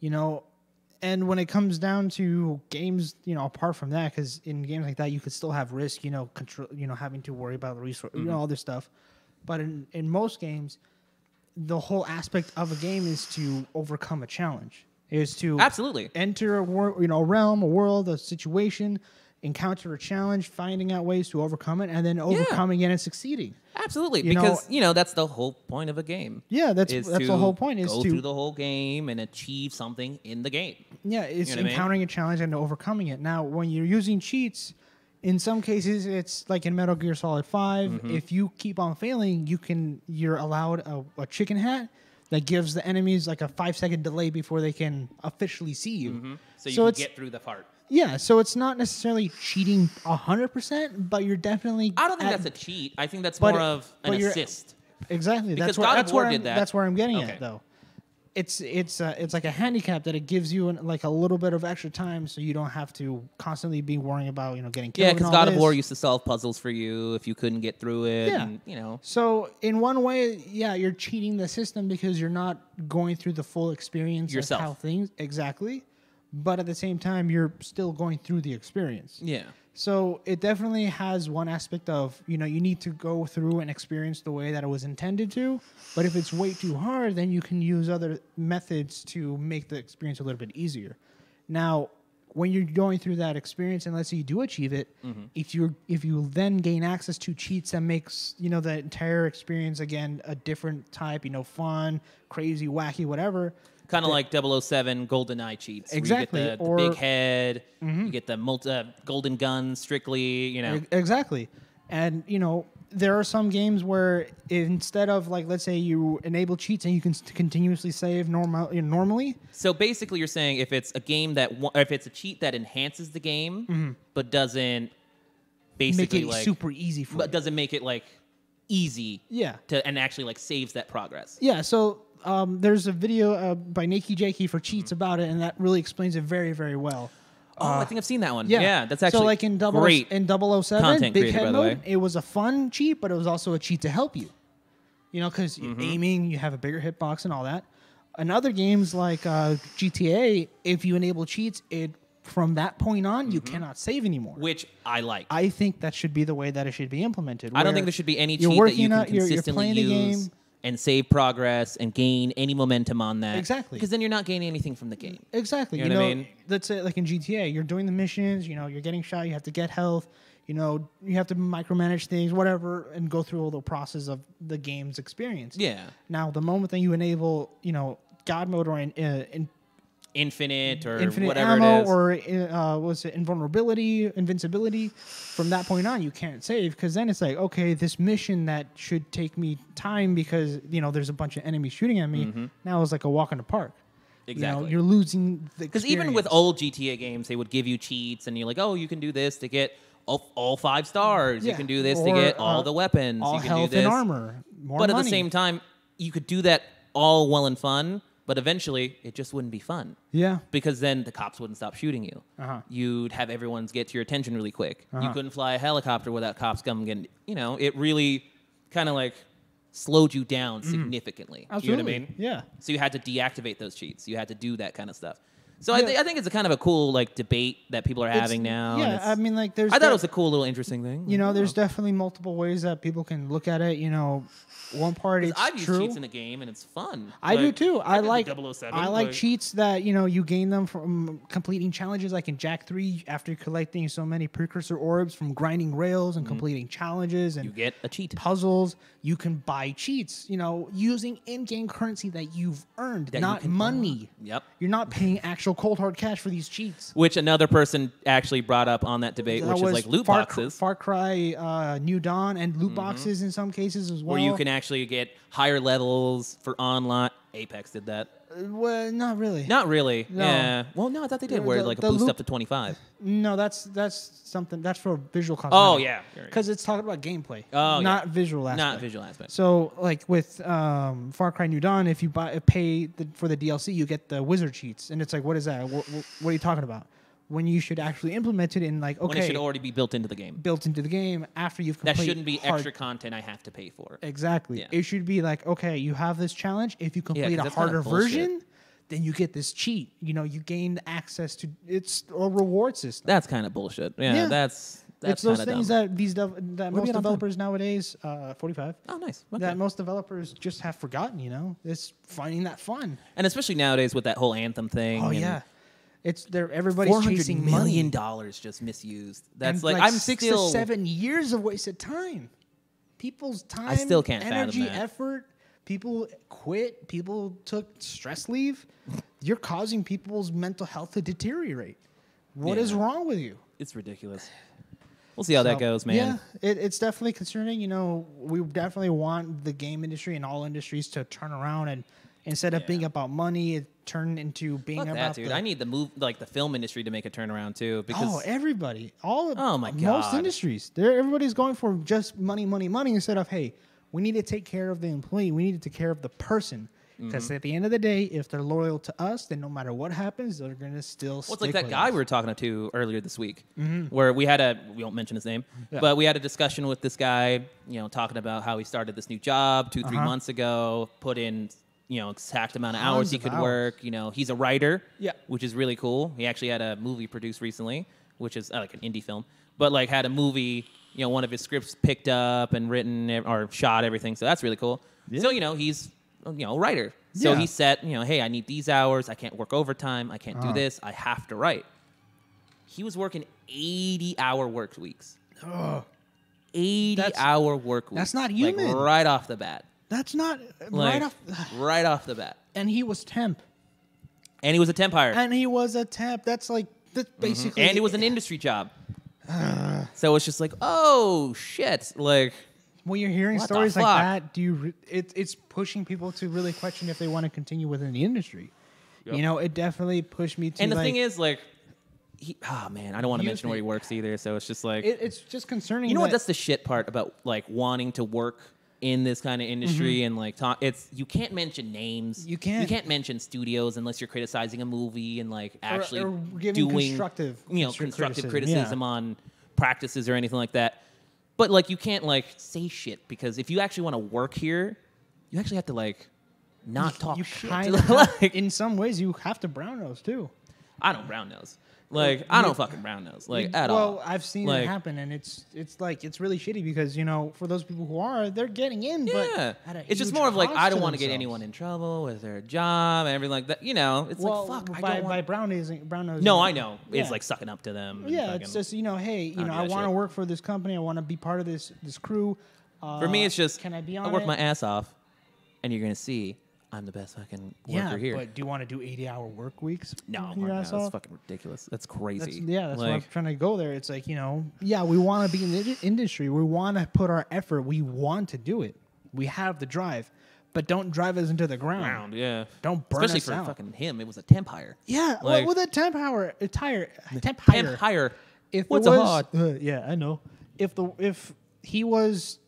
And when it comes down to games, apart from that, because in games like that you could still have risk, control, having to worry about the resource, all this stuff. But in most games, the whole aspect of a game is to overcome a challenge. Is to absolutely enter a realm, a world, a situation, encounter a challenge, finding out ways to overcome it, and then overcoming it and succeeding. Absolutely, because that's the whole point of a game. Yeah, that's the whole point. Is go to through the whole game and achieve something in the game. Yeah, it's encountering a challenge and overcoming it. Now, when you're using cheats, in some cases, it's like in Metal Gear Solid 5. If you keep on failing, you're allowed a chicken hat that gives the enemies like a 5-second delay before they can officially see you. So you can get through the part. Yeah, so it's not necessarily cheating 100%, but you're definitely. I don't think that's a cheat. I think that's more of an assist. Exactly. Because God of War did that. That's where I'm getting at, though. It's like a handicap that it gives you a little bit of extra time, so you don't have to constantly be worrying about getting killed. Yeah, because God of War used to solve puzzles for you if you couldn't get through it. Yeah. And, So in one way, yeah, you're cheating the system because you're not going through the full experience yourself. Of how things exactly, but at the same time, you're still going through the experience. Yeah. So it definitely has one aspect of, you need to go through and experience the way that it was intended to. But if it's way too hard, then you can use other methods to make the experience a little bit easier. Now, when you're going through that experience, and let's say you do achieve it, if you then gain access to cheats that makes, the entire experience, again, a different type, fun, crazy, wacky, whatever. Kind of like 007 GoldenEye cheats. Exactly. Where you get the big head, you get the golden gun, strictly, Exactly. And, there are some games where instead of, let's say you enable cheats and you can continuously save normally. So basically you're saying if it's a game if it's a cheat that enhances the game, but doesn't basically make it super easy for you. But doesn't make it, easy. Yeah. And actually, saves that progress. Yeah, so there's a video by Nakey Jakey for cheats about it, and that really explains it very, very well. Oh, I think I've seen that one. Yeah, Yeah, that's actually so like in great in 007, content Big creator, Head by the mode, way. it was a fun cheat, but it was also a cheat to help you. You know, because aiming, you have a bigger hitbox and all that. In other games like GTA, if you enable cheats, from that point on, you cannot save anymore. Which I like. I think that should be the way that it should be implemented. I don't think there should be any you're cheat that you working can out- you're consistently playing the use game. and save progress and gain any momentum on that. Exactly. Because then you're not gaining anything from the game. Exactly. You know what I mean? Let's say like in GTA, you're doing the missions, you're getting shot, you have to get health, you have to micromanage things, whatever, and go through all the process of the game's experience. Yeah. Now, the moment that you enable, God mode or Infinite or infinite whatever ammo it is. or was it invincibility, from that point on, you can't save because then it's like, okay, this mission that should take me time because, there's a bunch of enemies shooting at me, now it's like a walk in the park. Exactly. You're losing the Because even with old GTA games, they would give you cheats, and you're like, oh, you can do this to get all 5 stars. Yeah. You can do this to Or, get all the weapons. all you can health do this. and armor, more But at money. the same time, you could do that all well and fun, but eventually it just wouldn't be fun. Yeah. Because then the cops wouldn't stop shooting you. Uh-huh. You'd have everyone's get to your attention really quick. You couldn't fly a helicopter without cops coming in. It really kind of like slowed you down significantly. Absolutely. You know what I mean? Yeah. So you had to deactivate those cheats. You had to do that kind of stuff. So I think it's a kind of a cool debate that people are having now. Yeah, I mean, there's. I thought it was a cool little interesting thing. There's definitely multiple ways that people can look at it. One part it's I've used true. cheats in a game and it's fun. I do too. I did like the 007, I like cheats that you gain them from completing challenges, like in Jack 3, after collecting so many precursor orbs from grinding rails and completing challenges and You get a cheat. puzzles. You can buy cheats, using in-game currency that you've earned, That you not can money. own. Yep. You're not paying actual cold hard cash for these cheats. Which another person actually brought up on that debate, which is like loot boxes. Far Cry, New Dawn, and loot boxes in some cases as well. Where you can actually get higher levels for online. Apex did that. Well, not really. Not really. No. Yeah. Well, no, I thought they did. Where like a the boost loot- up to 25. No, that's something. That's for visual cosmetics. Oh yeah. Because it's talking about gameplay. Oh, not yeah. visual aspect. Not visual aspect. So, like with Far Cry New Dawn, if you pay for the DLC, you get the wizard cheats, and it's like, what is that? What are you talking about? When you should actually implement it in When it should already be built into the game. built into the game after you've completed. That shouldn't be extra content I have to pay for. Exactly. Yeah. It should be like, okay, you have this challenge. If you complete 'cause a that's kinda harder bullshit. version, then you get this cheat. You gain access to it's a reward system. That's kind of bullshit. Yeah, Yeah. that's It's those kinda things dumb. that that we most at on developers nowadays, 45. Oh, nice. Okay. That most developers just have forgotten. It's finding that fun. And especially nowadays with that whole Anthem thing. Oh and yeah, everybody's $400 chasing million money. just misused. That's And like I'm 6 still to 7 years of wasted time. People's time, still can't fathom energy, that. effort. People quit. People took stress leave. You're causing people's mental health to deteriorate. What is Yeah. wrong with you? It's ridiculous. We'll see how that So, goes, man. Yeah, it's definitely concerning. We definitely want the game industry and all industries to turn around and instead of being about money, it turn into being Fuck about that, dude. I need the film industry to make a turnaround too. Because everybody, Oh, my most God. industries, everybody's going for just money, money, money instead of hey, we need to take care of the employee, we need to take care of the person. Because at the end of the day, if they're loyal to us, then no matter what happens, they're gonna still. Well, it's stick like that with guy us. we were talking to earlier this week, where we won't mention his name, but we had a discussion with this guy, talking about how he started this new job 2-3 months ago, put in, exact amount of hours Tons he of could hours. work. He's a writer, Yeah. which is really cool. He actually had a movie produced recently, which is like an indie film, but like had a movie, one of his scripts picked up and written or shot everything. So that's really cool. Yeah. So, he's, a writer. So Yeah. he set, hey, I need these hours. I can't work overtime. I can't do this. I have to write. He was working 80-hour work weeks. 80-hour work weeks. that's not Like, human. right off the bat. That's not Like, right off. right off the bat. And he was temp. And he was a temp hire. And he was a temp. That's basically. And it was an industry job. So it's just like, oh, shit. Like, when you're hearing What the stories like fuck? that, it's pushing people to really question if they want to continue within the industry. Yep. It definitely pushed me to. and the thing is, like, man, I don't want to You mention where he think- works either. So it's just like, it's just concerning. you know what? that- That's the shit part about, like, wanting to work in this kind of industry and like talk. You can't mention names. You can't. You can't mention studios unless you're criticizing a movie and like actually or giving doing constructive criticism on practices or anything like that. But like you can't like say shit because if you actually want to work here, you actually have to like not talk shit. Like, in some ways, you have to brown nose too. I don't brown nose. Like I don't fucking brown nose like at all. Well, I've seen it happen, and it's really shitty because for those people who are, they're getting in. Yeah, but it's just more of like I don't want to get anyone in trouble with their job and everything like that. It's like fuck. By brown nose. No, I know. It's like sucking up to them. Yeah, it's just hey, I want to work for this company. I want to be part of this crew. For me, it's just can I be on I work it? my ass off, and you're gonna see. I'm the best fucking worker here. But do you want to do 80-hour work weeks? No, that's fucking ridiculous. That's crazy. That's why I'm trying to go there. It's like, we want to be in the industry. We want to put our effort. We want to do it. We have the drive. But don't drive us into the ground. Yeah. Don't burn Especially us for out. Fucking him. It was a temp hire. Yeah. Like, with a temp hire. Temp hire. What's a hard? Yeah, I know. If he was,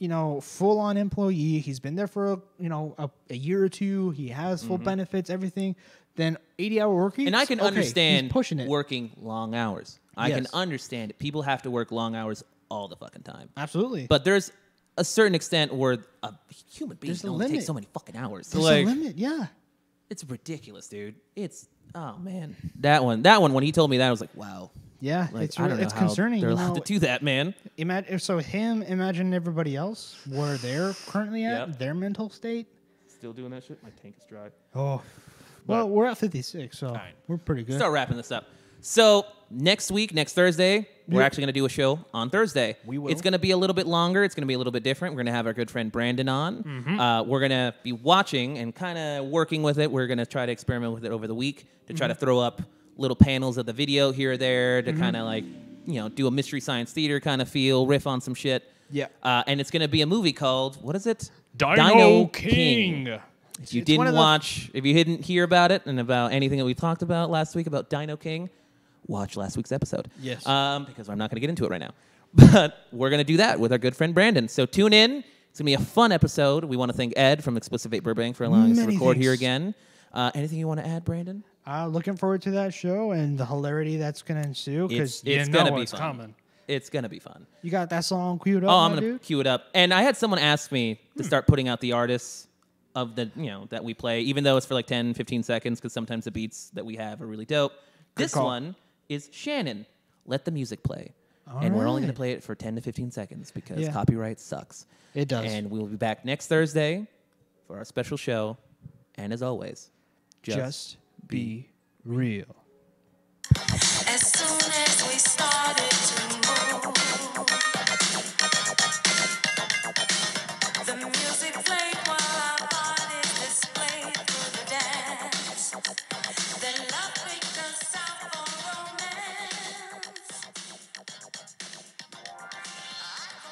full on employee, he's been there for a year or two, he has full benefits, everything, then 80-hour work weeks. And I can understand pushing it. Working long hours. I can understand it. People have to work long hours all the fucking time. Absolutely. But there's a certain extent where a human being only takes so many fucking hours. There's a limit, yeah. It's ridiculous, dude. Oh man. That one, when he told me that, I was like, wow. Yeah, like, it's concerning. They're allowed to do that, man. Imagine everybody else where they're currently at, their mental state. Still doing that shit? My tank is dry. Oh. Well, we're at 56, so we're pretty good. Start wrapping this up. So next Thursday, we're actually going to do a show on Thursday. We will. It's going to be a little bit longer. It's going to be a little bit different. We're going to have our good friend Brandon on. We're going to be watching and kind of working with it. We're going to try to experiment with it over the week to try to throw up little panels of the video here or there to kind of like, do a Mystery Science Theater kind of feel, riff on some shit. Yeah. And it's going to be a movie called, what is it? Dino King. If you didn't hear about it and about anything that we talked about last week about Dino King, watch last week's episode. Yes. Because I'm not going to get into it right now. But we're going to do that with our good friend Brandon. So tune in. It's going to be a fun episode. We want to thank Ed from Explicit Vape Burbank for allowing us to record here again. Anything you want to add, Brandon? Looking forward to that show and the hilarity that's going to ensue because it's going to be fun. It's going to be fun. You got that song queued up? Oh, I'm going to queue it up. And I had someone ask me to start putting out the artists of the, that we play, even though it's for like 10, 15 seconds because sometimes the beats that we have are really dope. This one is Shannon. Let the music play. We're only going to play it for 10 to 15 seconds because copyright sucks. It does. And we'll be back next Thursday for our special show. And as always, just be real. As soon